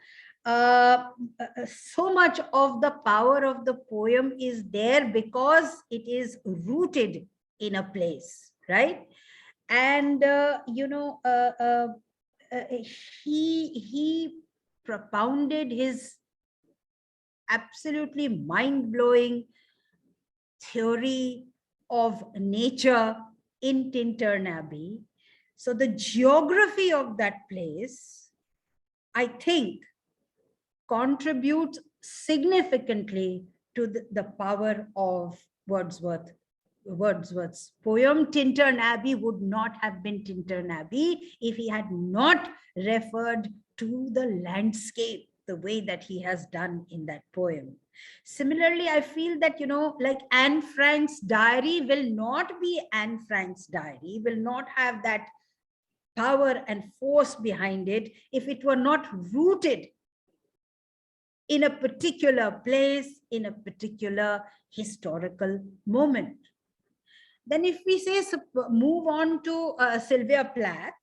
so much of the power of the poem is there because it is rooted in a place, right? And he propounded his absolutely mind-blowing theory of nature in Tintern Abbey. So the geography of that place, I think, contributes significantly to the power of Wordsworth's poem. Tintern Abbey would not have been Tintern Abbey if he had not referred to the landscape the way that he has done in that poem. Similarly, I feel that, like Anne Frank's diary will not be Anne Frank's diary, will not have that power and force behind it if it were not rooted in a particular place, in a particular historical moment. Then if we say, move on to Sylvia Plath,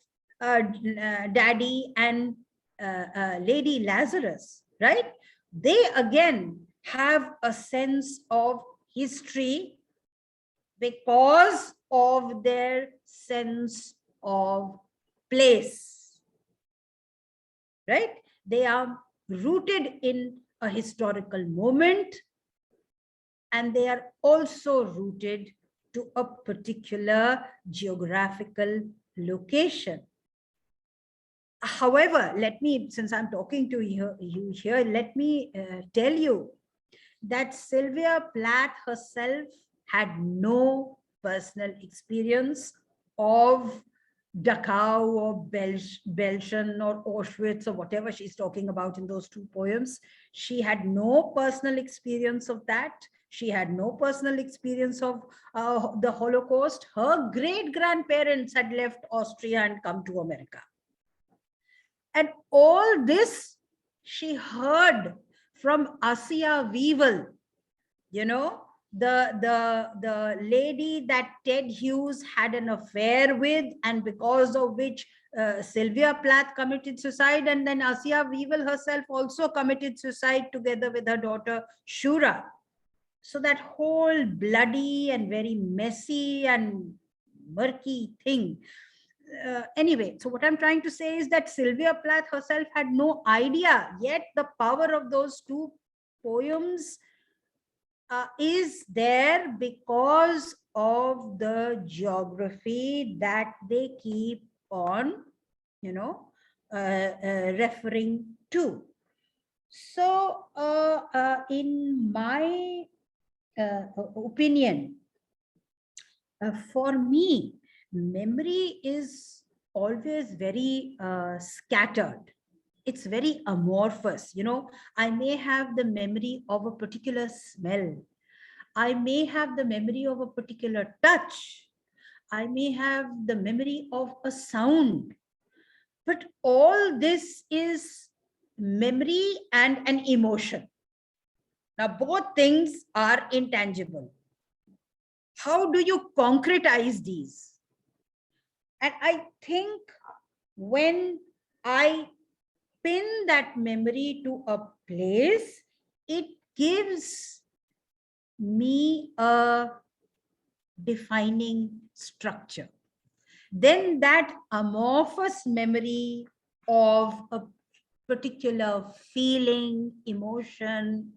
Daddy and Lady Lazarus, right? They again have a sense of history because of their sense of place, right? They are rooted in a historical moment, and they are also rooted to a particular geographical location. However, since I'm talking to you here, let me tell you that Sylvia Plath herself had no personal experience of Dachau or Belsen or Auschwitz or whatever she's talking about in those two poems. She had no personal experience of that. She had no personal experience of the Holocaust. Her great-grandparents had left Austria and come to America. And all this she heard from Asiya Weevil, you know, the lady that Ted Hughes had an affair with, and because of which Sylvia Plath committed suicide, and then Asiya Weevil herself also committed suicide together with her daughter Shura. So that whole bloody and very messy and murky thing. Anyway, so what I'm trying to say is that Sylvia Plath herself had no idea, yet the power of those two poems is there because of the geography that they keep on, you know, referring to. So in my opinion, for me, memory is always very scattered. It's very amorphous. You know, I may have the memory of a particular smell. I may have the memory of a particular touch. I may have the memory of a sound. But all this is memory and an emotion. Now, both things are intangible. How do you concretize these? And I think when I pin that memory to a place, it gives me a defining structure. Then that amorphous memory of a particular feeling, emotion,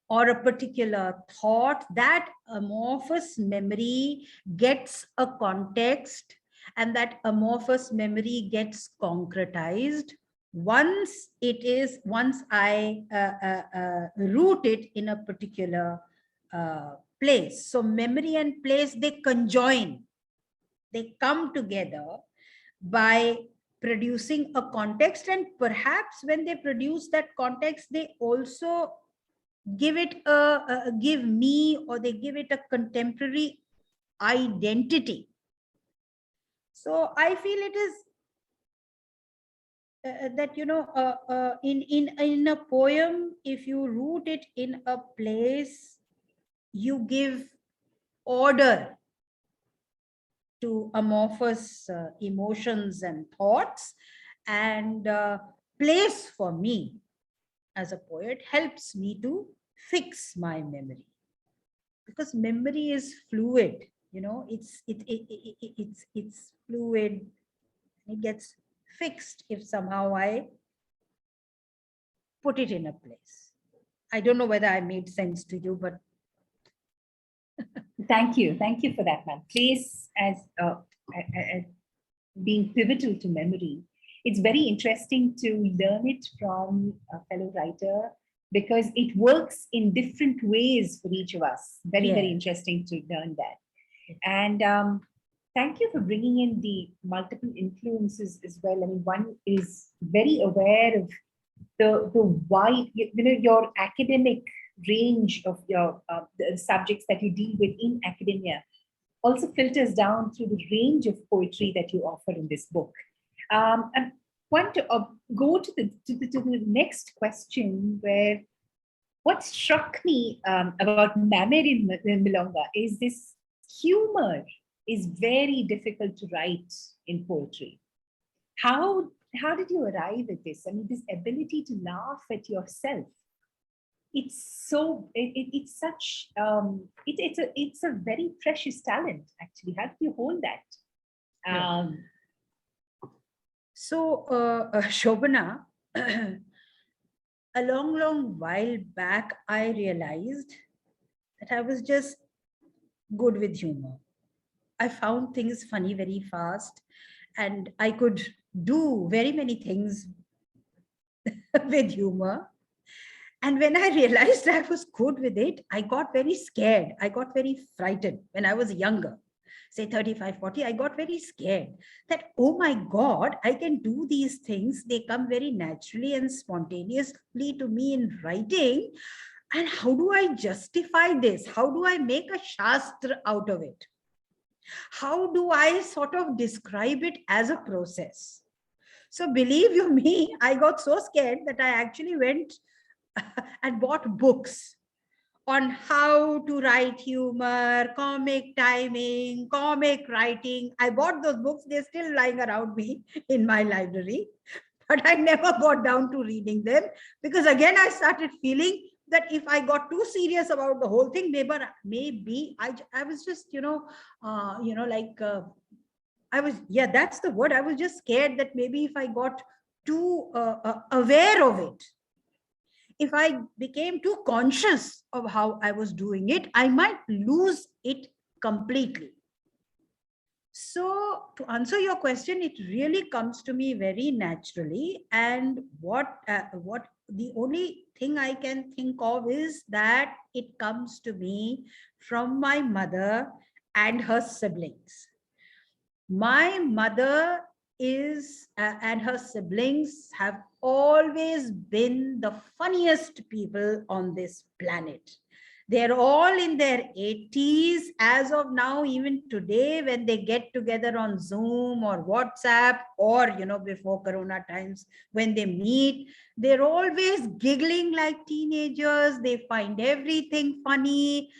or a particular thought, that amorphous memory gets a context, and that amorphous memory gets concretized once I root it in a particular place. So memory and place, they conjoin, they come together by producing a context, and perhaps when they produce that context, they also give it give me, or they give it a contemporary identity. So I feel it is that, you know, in a poem, if you root it in a place, you give order to amorphous emotions and thoughts, and place for me as a poet helps me to fix my memory, because memory is fluid. You know, it's fluid. It gets fixed if somehow I put it in a place. I don't know whether I made sense to you, but Thank you for that, ma'am. Place as being pivotal to memory. It's very interesting to learn it from a fellow writer, because it works in different ways for each of us. Very interesting to learn that. And thank you for bringing in the multiple influences as well. I mean, one is very aware of the wide, you know, your academic range of your the subjects that you deal with in academia also filters down through the range of poetry that you offer in this book. I want to go to the next question, where what struck me about Mamed in Milonga is this humor is very difficult to write in poetry. How did you arrive at this? I mean, this ability to laugh at yourself. It's so it's such it's a very precious talent, actually. How do you hold that? So Shobana, a long while back, I realized that I was just good with humor. I found things funny very fast, and I could do very many things with humor. And when I realized I was good with it, I got very scared. I got very frightened when I was younger, say 35, 40. I got very scared that, oh my God, I can do these things. They come very naturally and spontaneously to me in writing. And how do I justify this? How do I make a shastra out of it? How do I sort of describe it as a process? So believe you me, I got so scared that I actually went and bought books on how to write humor, comic timing, comic writing. I bought those books. They're still lying around me in my library, but I never got down to reading them because again, I started feeling that if I got too serious about the whole thing, maybe I was just, I was, yeah, that's the word. I was just scared that maybe if I got too aware of it, if I became too conscious of how I was doing it, I might lose it completely. So to answer your question, it really comes to me very naturally. And what the only thing I can think of is that it comes to me from my mother and her siblings. My mother is and her siblings have always been the funniest people on this planet. They're all in their 80s as of now. Even today, when they get together on Zoom or WhatsApp, or before Corona times, when they meet, they're always giggling like teenagers. They find everything funny.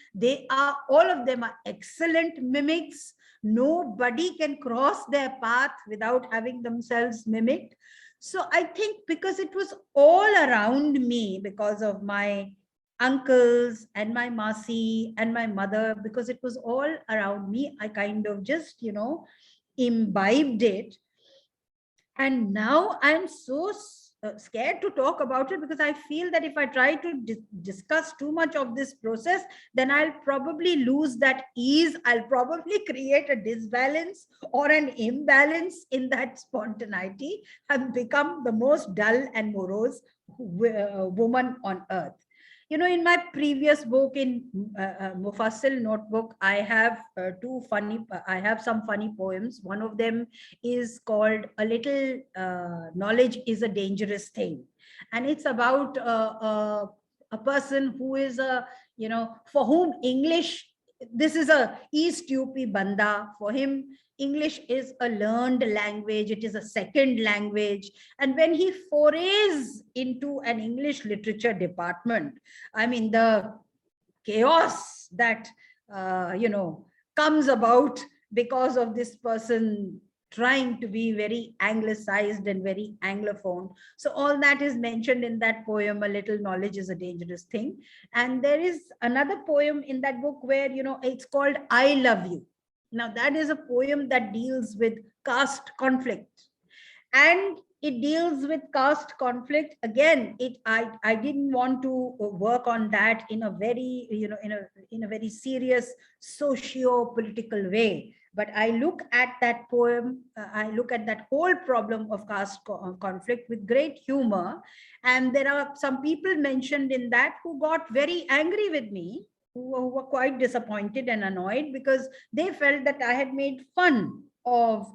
All of them are excellent mimics. Nobody can cross their path without having themselves mimicked. So I think because it was all around me, because of my uncles and my masi and my mother, because it was all around me, I kind of just, imbibed it. And now I'm so scared to talk about it because I feel that if I try to discuss too much of this process, then I'll probably lose that ease. I'll probably create a disbalance or an imbalance in that spontaneity. I've become the most dull and morose woman on earth. In my previous book, in Mufassil Notebook, I have I have some funny poems. One of them is called A Little Knowledge is a Dangerous Thing. And it's about a person who is for whom English, this is a East UP Banda. For him, English is a learned language. It is a second language. And when he forays into an English literature department, I mean, the chaos that, comes about because of this person trying to be very anglicized and very anglophone. So all that is mentioned in that poem, A Little Knowledge is a Dangerous Thing. And there is another poem in that book where, it's called I Love You. Now that is a poem that deals with caste conflict. And it deals with caste conflict. Again, I didn't want to work on that in a very, in a very serious socio-political way. But I look at that poem, I look at that whole problem of caste conflict with great humor. And there are some people mentioned in that who got very angry with me, who were quite disappointed and annoyed because they felt that I had made fun of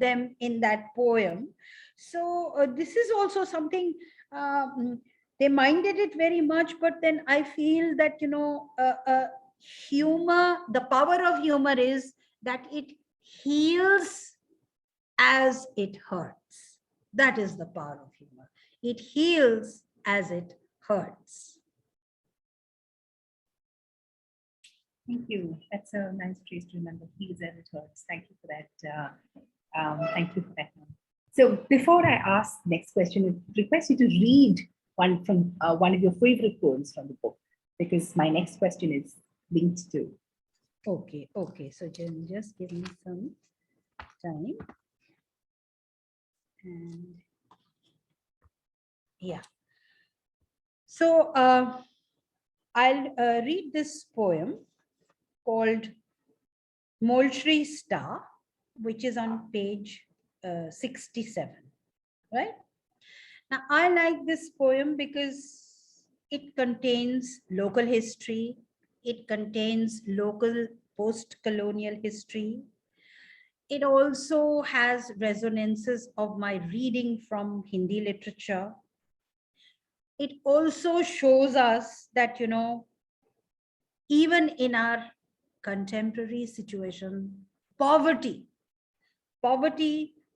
them in that poem. So this is also something, they minded it very much, but then I feel that, humor, the power of humor is that it heals as it hurts. That is the power of humor. It heals as it hurts. Thank you. That's a nice phrase to remember. Heals as it hurts. Thank you for that. Thank you for that. So before I ask the next question, I request you to read one from one of your favorite poems from the book, because my next question is linked to. Okay. So just give me some time. And yeah. So I'll read this poem called Moultrie Star, which is on page 67, right? Now, I like this poem because it contains local history. It contains local post-colonial history. It also has resonances of my reading from Hindi literature. It also shows us that, even in our contemporary situation, poverty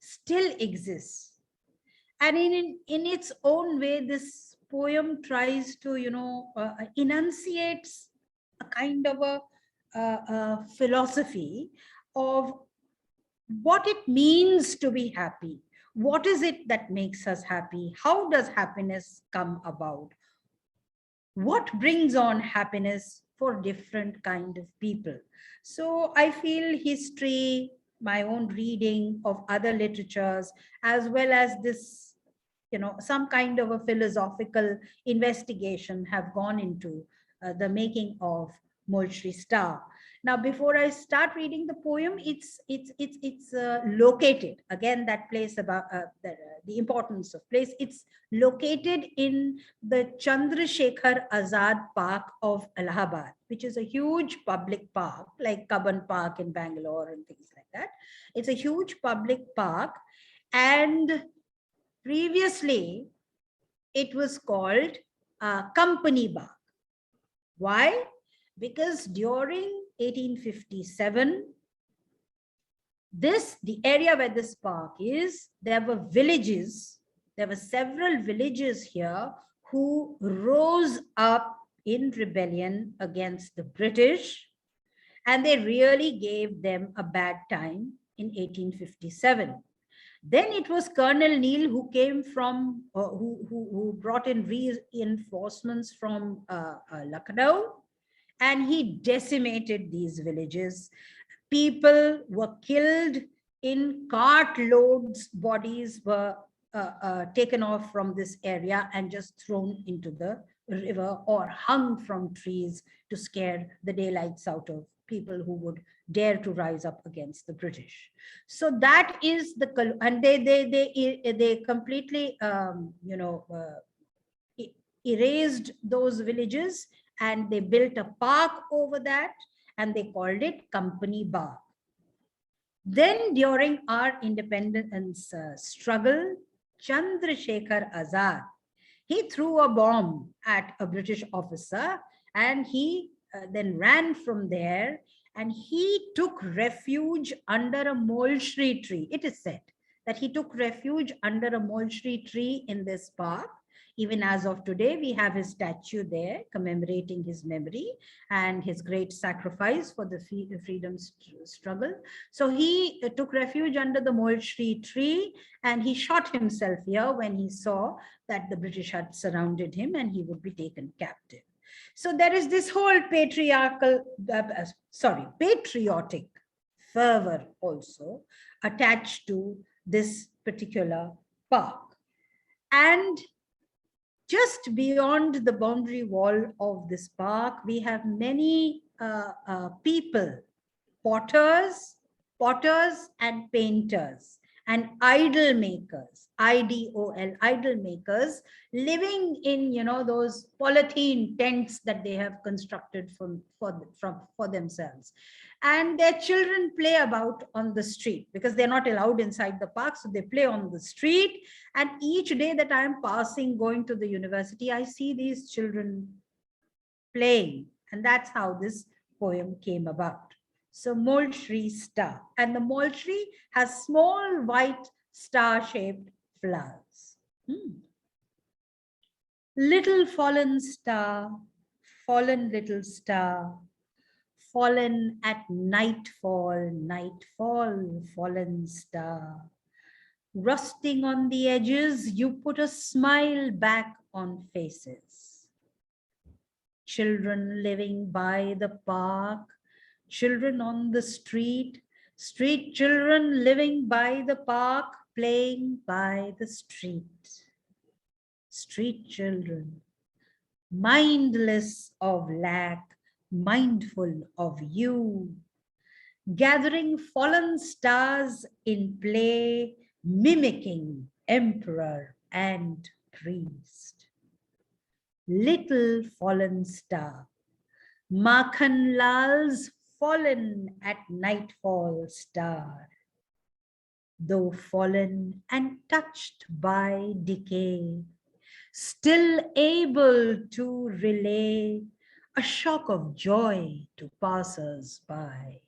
still exists. And in its own way, this poem tries to, enunciates a kind of a philosophy of what it means to be happy. What is it that makes us happy? How does happiness come about? What brings on happiness for different kind of people? So I feel history, my own reading of other literatures, as well as this, some kind of a philosophical investigation have gone into the making of Molchri Star. Now, before I start reading the poem, it's located again, that place about the importance of place. It's located in the Chandrasekhar Azad Park of Allahabad, which is a huge public park, like Cubbon Park in Bangalore and things like that. It's a huge public park, and previously it was called Company Bagh. Why? Because during 1857, the area where this park is, there were several villages here who rose up in rebellion against the British, and they really gave them a bad time in 1857. Then it was Colonel Neil who came from, who brought in reinforcements from Lucknow, and he decimated these villages. People were killed in cartloads, bodies were taken off from this area and just thrown into the river or hung from trees to scare the daylights out of people who would dare to rise up against the British. So that is the, and they completely, erased those villages, and they built a park over that, and they called it Company Bagh. Then during our independence struggle, Chandrasekhar Azad, he threw a bomb at a British officer, and he then ran from there, and he took refuge under a mulberry tree. It is said that he took refuge under a mulberry tree in this park. Even as of today, we have his statue there commemorating his memory and his great sacrifice for the freedom struggle. So he took refuge under the mulberry tree, and he shot himself here when he saw that the British had surrounded him and he would be taken captive. So there is this whole patriotic fervor also attached to this particular park. And just beyond the boundary wall of this park, we have many people, potters and painters and idol makers, IDOL, idol makers, living in, those polythene tents that they have constructed for themselves. And their children play about on the street because they're not allowed inside the park. So they play on the street. And each day that I'm passing, going to the university, I see these children playing. And that's how this poem came about. So Molchri Star. And the Molchri has small white star-shaped flowers. Little fallen star, fallen little star, fallen at nightfall, nightfall, fallen star. Rusting on the edges, you put a smile back on faces. Children living by the park, children on the street, street children living by the park, playing by the street. Street children, mindless of lack, mindful of you, gathering fallen stars in play, mimicking emperor and priest. Little fallen star, Makhan Lal's fallen at nightfall star, though fallen and touched by decay, still able to relay a shock of joy to passers-by,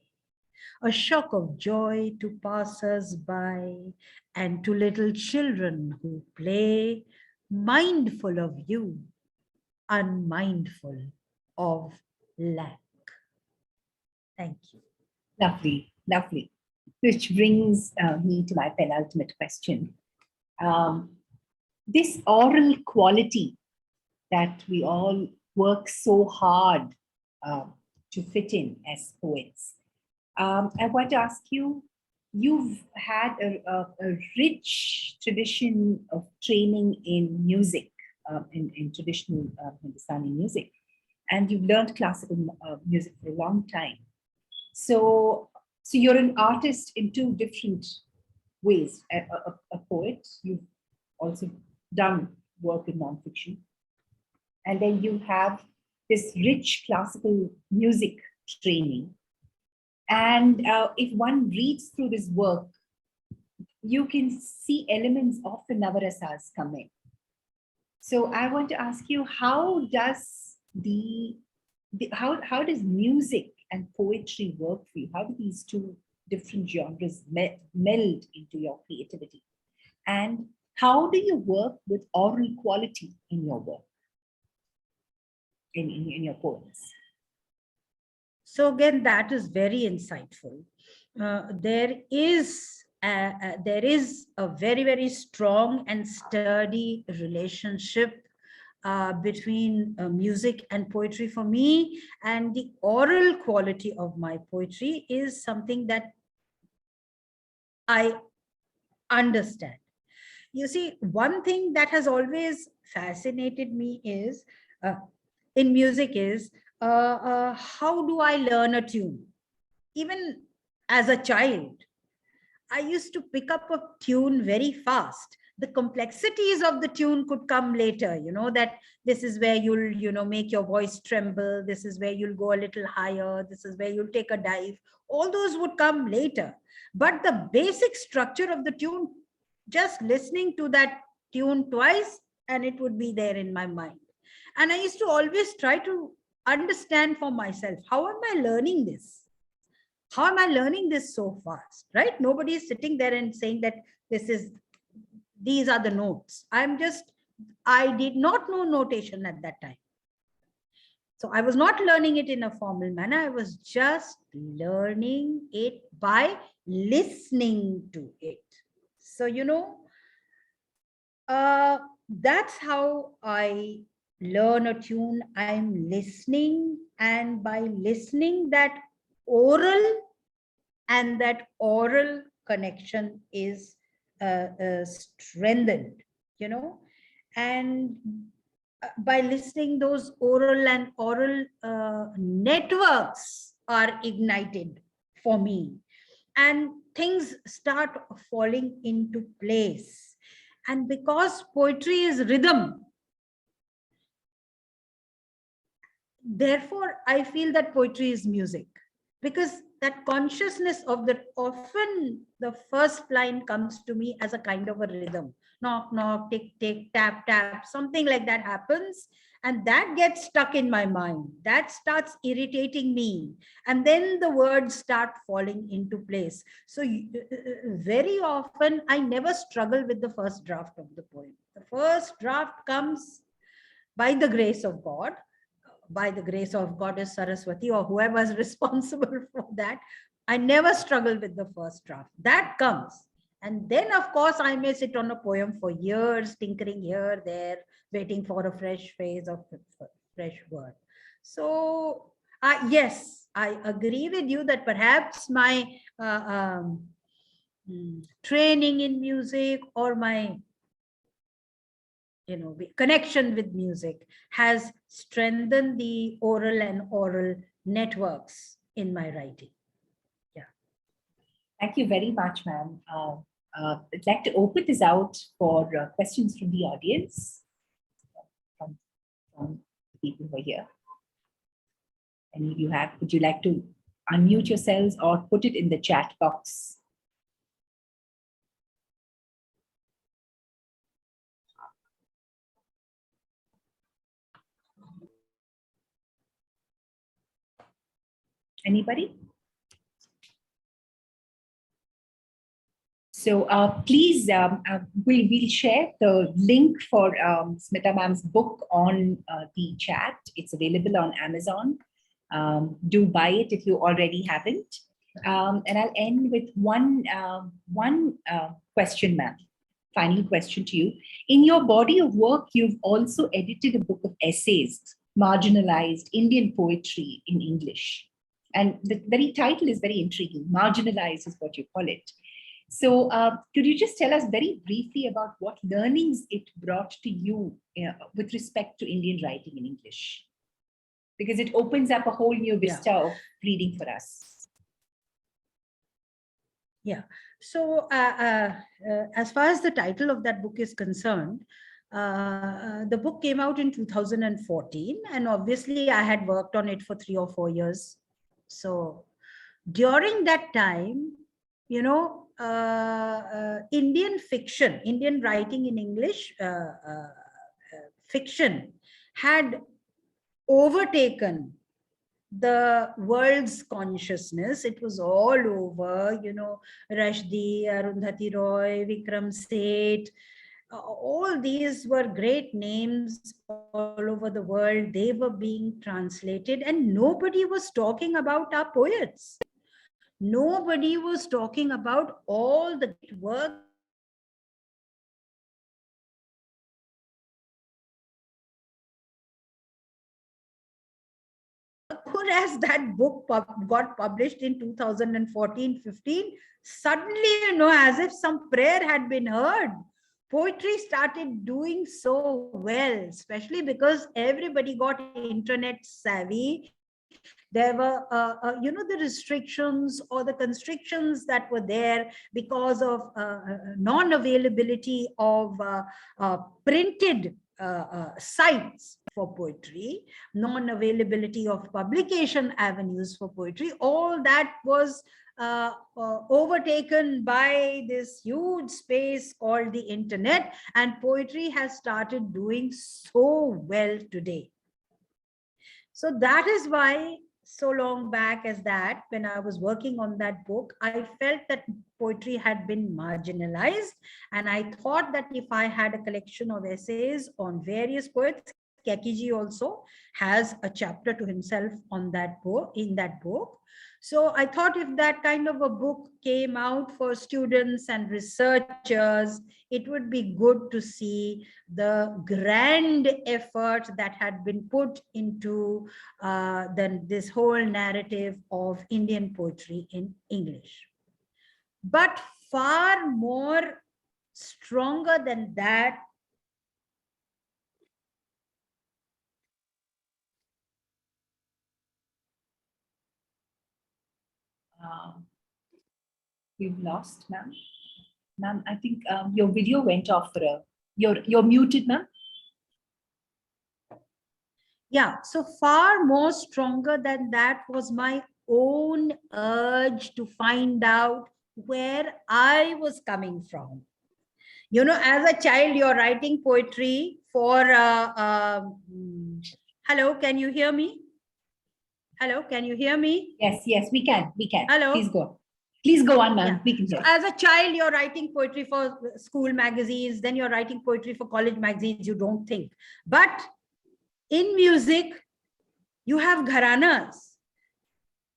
a shock of joy to passers-by, and to little children who play mindful of you, unmindful of lack. Thank you. Lovely, lovely. Which brings me to my penultimate question. This oral quality that we all work so hard to fit in as poets. I want to ask you, you've had a rich tradition of training in music, in traditional Hindustani music, and you've learned classical music for a long time. So you're an artist in two different ways. A poet, you've also done work in nonfiction, and then you have this rich classical music training. And if one reads through this work, you can see elements of the Navarasas coming. So I want to ask you, how does how does music and poetry work for you? How do these two different genres meld into your creativity? And how do you work with oral quality in your work, in your poems? So again, that is very insightful. There is a very, very strong and sturdy relationship between music and poetry for me, and the oral quality of my poetry is something that I understand. You see, one thing that has always fascinated me is in music is how do I learn a tune? Even as a child, I used to pick up a tune very fast. The complexities of the tune could come later, that this is where you'll, make your voice tremble. This is where you'll go a little higher. This is where you'll take a dive. All those would come later. But the basic structure of the tune, just listening to that tune twice, and it would be there in my mind. And I used to always try to understand for myself, how am I learning this? How am I learning this so fast, right? Nobody is sitting there and saying that these are the notes. I did not know notation at that time. So I was not learning it in a formal manner. I was just learning it by listening to it. So, that's how I learn a tune. I'm listening, and by listening, that oral connection is strengthened, and by listening, those oral and oral networks are ignited for me, and things start falling into place. And because poetry is rhythm, therefore I feel that poetry is music, because that consciousness of often the first line comes to me as a kind of a rhythm. Knock, knock, tick, tick, tap, tap, something like that happens. And that gets stuck in my mind. That starts irritating me. And then the words start falling into place. So very often, I never struggle with the first draft of the poem. The first draft comes by the grace of God, by the grace of Goddess Saraswati or whoever is responsible for that. I never struggle with the first draft. That comes. And then, of course, I may sit on a poem for years, tinkering here, there, waiting for a fresh phase of fresh word. So, yes, I agree with you that perhaps my training in music or my connection with music has strengthened the oral and oral networks in my writing. Yeah. Thank you very much, ma'am. I'd like to open this out for questions from the audience, from the people who are here. Any of you would you like to unmute yourselves or put it in the chat box? Anybody? So please, we'll share the link for Smita ma'am's book on the chat. It's available on Amazon. Do buy it if you already haven't. And I'll end with one question, ma'am. Final question to you. In your body of work, you've also edited a book of essays, marginalized Indian poetry in English. And the very title is very intriguing. Marginalized is what you call it. So could you just tell us very briefly about what learnings it brought to you with respect to Indian writing in English? Because it opens up a whole new vista of reading for us. Yeah. So as far as the title of that book is concerned, the book came out in 2014, and obviously I had worked on it for 3 or 4 years. So during that time, you know, Indian fiction, Indian writing in English, fiction had overtaken the world's consciousness. It was all over, you know, Rushdie, Arundhati Roy, Vikram Seth, all these were great names all over the world. They were being translated, and nobody was talking about our poets. Nobody was talking about all the work as that book got published in 2014-15, suddenly, you know, as if some prayer had been heard, poetry started doing so well, especially because everybody got internet savvy. There were, you know, the restrictions or the constrictions that were there because of non-availability of printed sites for poetry, non-availability of publication avenues for poetry. All that was overtaken by this huge space called the internet, and poetry has started doing so well today. So that is why, so long back as that, when I was working on that book, I felt that poetry had been marginalized. And I thought that if I had a collection of essays on various poets, Kekiji also has a chapter to himself on that book, in that book. So I thought if that kind of a book came out for students and researchers, it would be good to see the grand effort that had been put into this whole narrative of Indian poetry in English. But far more stronger than that, We've lost, ma'am. Ma'am, I think your video went off for a, you're muted, ma'am. yeah, so far more stronger than that was my own urge to find out where I was coming from. You know, as a child, you're writing poetry for, hello, can you hear me? Hello, can you hear me? Yes, yes, we can. Hello. Please go. Please go on, ma'am. Yeah. We can So hear. as a child, you're writing poetry for school magazines, then you're writing poetry for college magazines, you don't think. But in music, you have gharanas.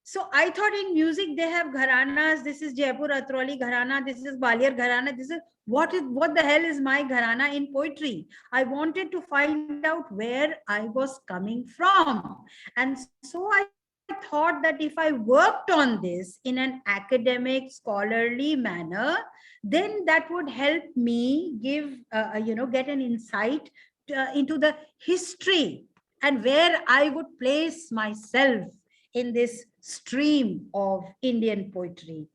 So I thought in music, they have gharanas. This is Jaipur Atroli gharana. This is Gwalior gharana. This is what the hell is my gharana in poetry? I wanted to find out where I was coming from. And so I thought that if I worked on this in an academic, scholarly manner, then that would help me give, get an insight into the history and where I would place myself in this stream of Indian poetry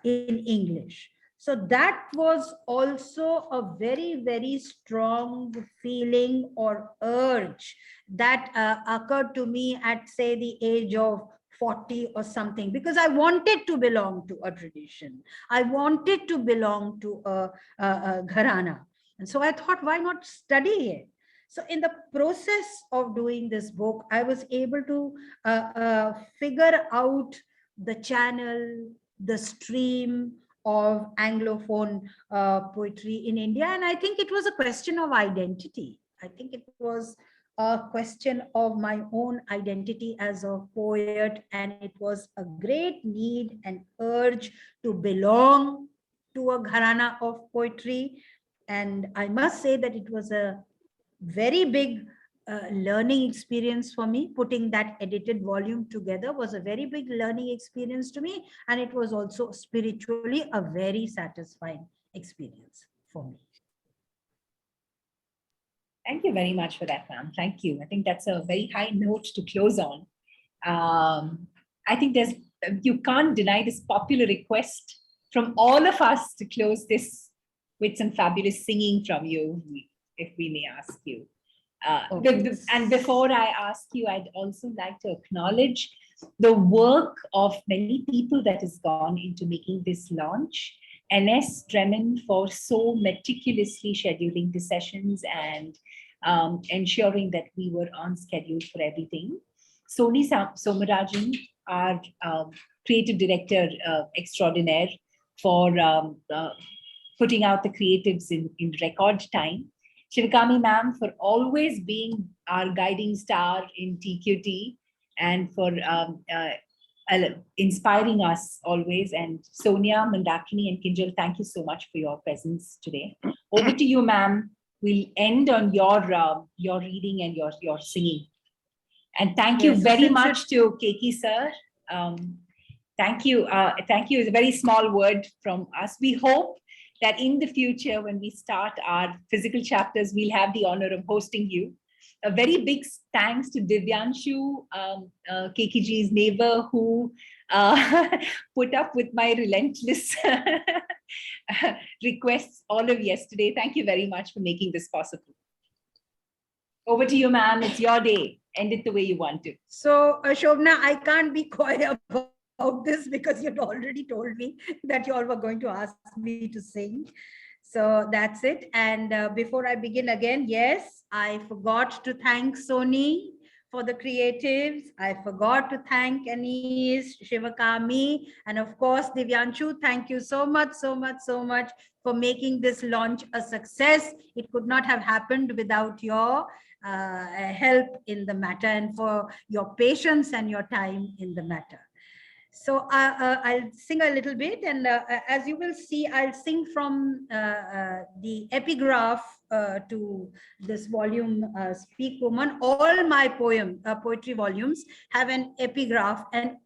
in English. So that was also a very, very strong feeling or urge that occurred to me at, say, the age of 40 or something, because I wanted to belong to a tradition. I wanted to belong to a gharana. And so I thought, why not study it? So in the process of doing this book, I was able to figure out the channel, the stream of Anglophone poetry in India. And I think it was a question of identity. I think it was a question of my own identity as a poet, and it was a great need and urge to belong to a gharana of poetry. And I must say that it was a very big learning experience for me. Putting that edited volume together was a very big learning experience to me, and it was also spiritually a very satisfying experience for me. Thank you very much for that, ma'am. Thank you. I think that's a very high note to close on. I think you can't deny this popular request from all of us to close this with some fabulous singing from you, if we may ask you. And before I ask you, I'd also like to acknowledge the work of many people that has gone into making this launch. NS Dremen for so meticulously scheduling the sessions and ensuring that we were on schedule for everything. Soni Somarajan, our creative director extraordinaire, for putting out the creatives in record time. Shivakami ma'am for always being our guiding star in TQT and for inspiring us always. And Sonia, Mandakini and Kinjal, thank you so much for your presence today. Over to you, ma'am. We'll end on your reading and your singing. And thank you very much to Keki sir. Thank you. Thank you is a very small word from us. We hope that in the future, when we start our physical chapters, we'll have the honor of hosting you. A very big thanks to Divyanshu, Kekiji's neighbor, who put up with my relentless requests all of yesterday. Thank you very much for making this possible. Over to you, ma'am. It's your day. End it the way you want to. So, Shobna, I can't be quiet about this because you'd already told me that you all were going to ask me to sing. So that's it. And before I begin again, yes, I forgot to thank Sony for the creatives. I forgot to thank Anis, Shivakami, and of course, Divyanshu. Thank you so much, so much, so much for making this launch a success. It could not have happened without your help in the matter and for your patience and your time in the matter. So I'll sing a little bit, and as you will see, I'll sing from the epigraph to this volume, Speak Woman. All my poetry volumes have an epigraph, an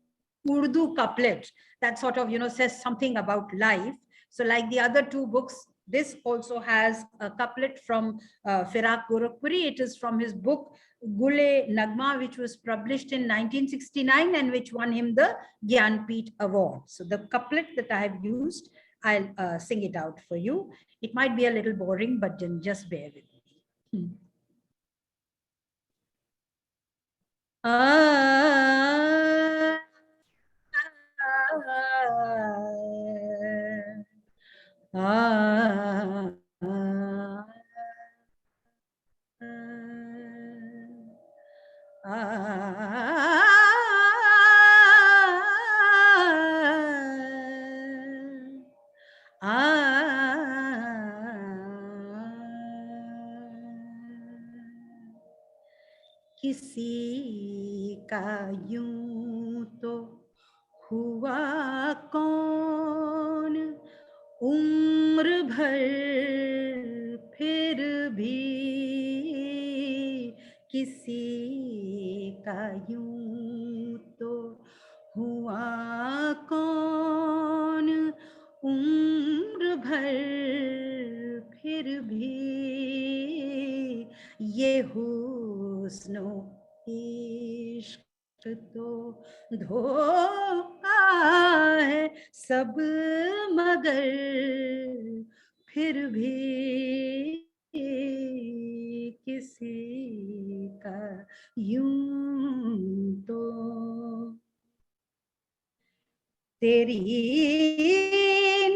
Urdu couplet that sort of, says something about life. So like the other two books, this also has a couplet from Firak Gorakhpuri. It is from his book Gule Nagma, which was published in 1969 and which won him the Gyanpith Award. So the couplet that I have used, I'll sing it out for you. It might be a little boring, but then just bear with me. किसी का यूं तो हुआ कौन उम्र भर फिर भी किसी का यूं तो हुआ कौन उम्र भर फिर भी ये हुस्नो इश्क तो धोखा है सब मगर फिर भी किसी का यूं तो तेरी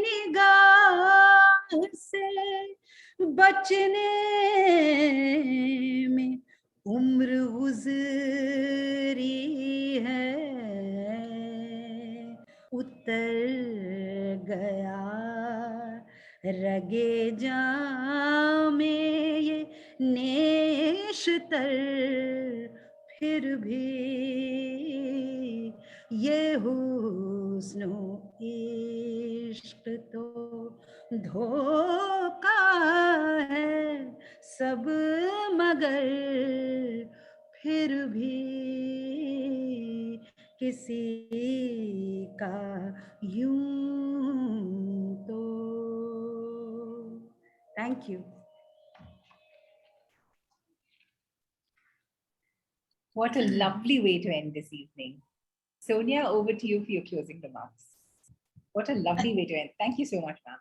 निगाह से बचने में उम्र गुजरी है उतर गया रगे जामे ये नेशतर, फिर भी ये हुस्नो इश्क तो धोखा है सब, मगर फिर भी किसी का यूं तो। Thank you. What a lovely way to end this evening. Sonia, over to you for your closing remarks. What a lovely way to end. Thank you so much, ma'am.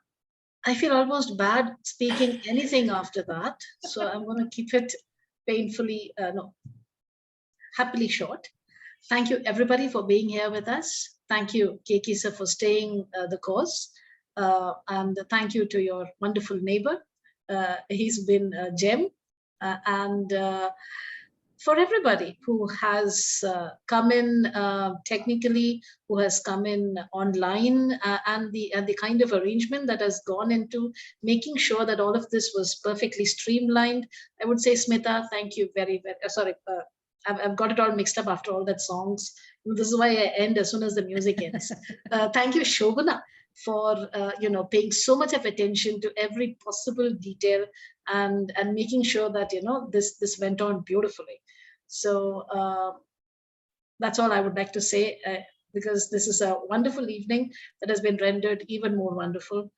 I feel almost bad speaking anything after that. So I'm going to keep it painfully, happily short. Thank you, everybody, for being here with us. Thank you, Keki sir, for staying the course. And thank you to your wonderful neighbor. He's been a gem. And for everybody who has come in technically, who has come in online, and the kind of arrangement that has gone into making sure that all of this was perfectly streamlined. I would say, Smita, thank you very, very, sorry, I've got it all mixed up after all that songs. This is why I end as soon as the music ends. Thank you, Shobana, for paying so much of attention to every possible detail and making sure that this went on beautifully. So that's all I would like to say, because this is a wonderful evening that has been rendered even more wonderful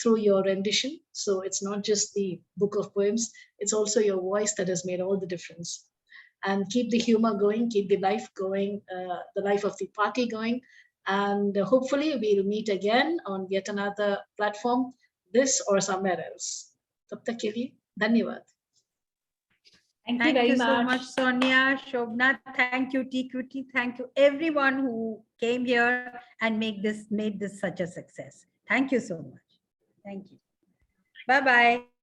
through your rendition. So it's not just the book of poems, it's also your voice that has made all the difference. And keep the humor going, keep the life going, the life of the party going. And hopefully we'll meet again on yet another platform, this or somewhere else. Tab tak ke liye, dhanyawad. Thank you very so much, Sonia, Shobna. Thank you, TQT. Thank you, everyone who came here and made this such a success. Thank you so much. Thank you. Bye-bye.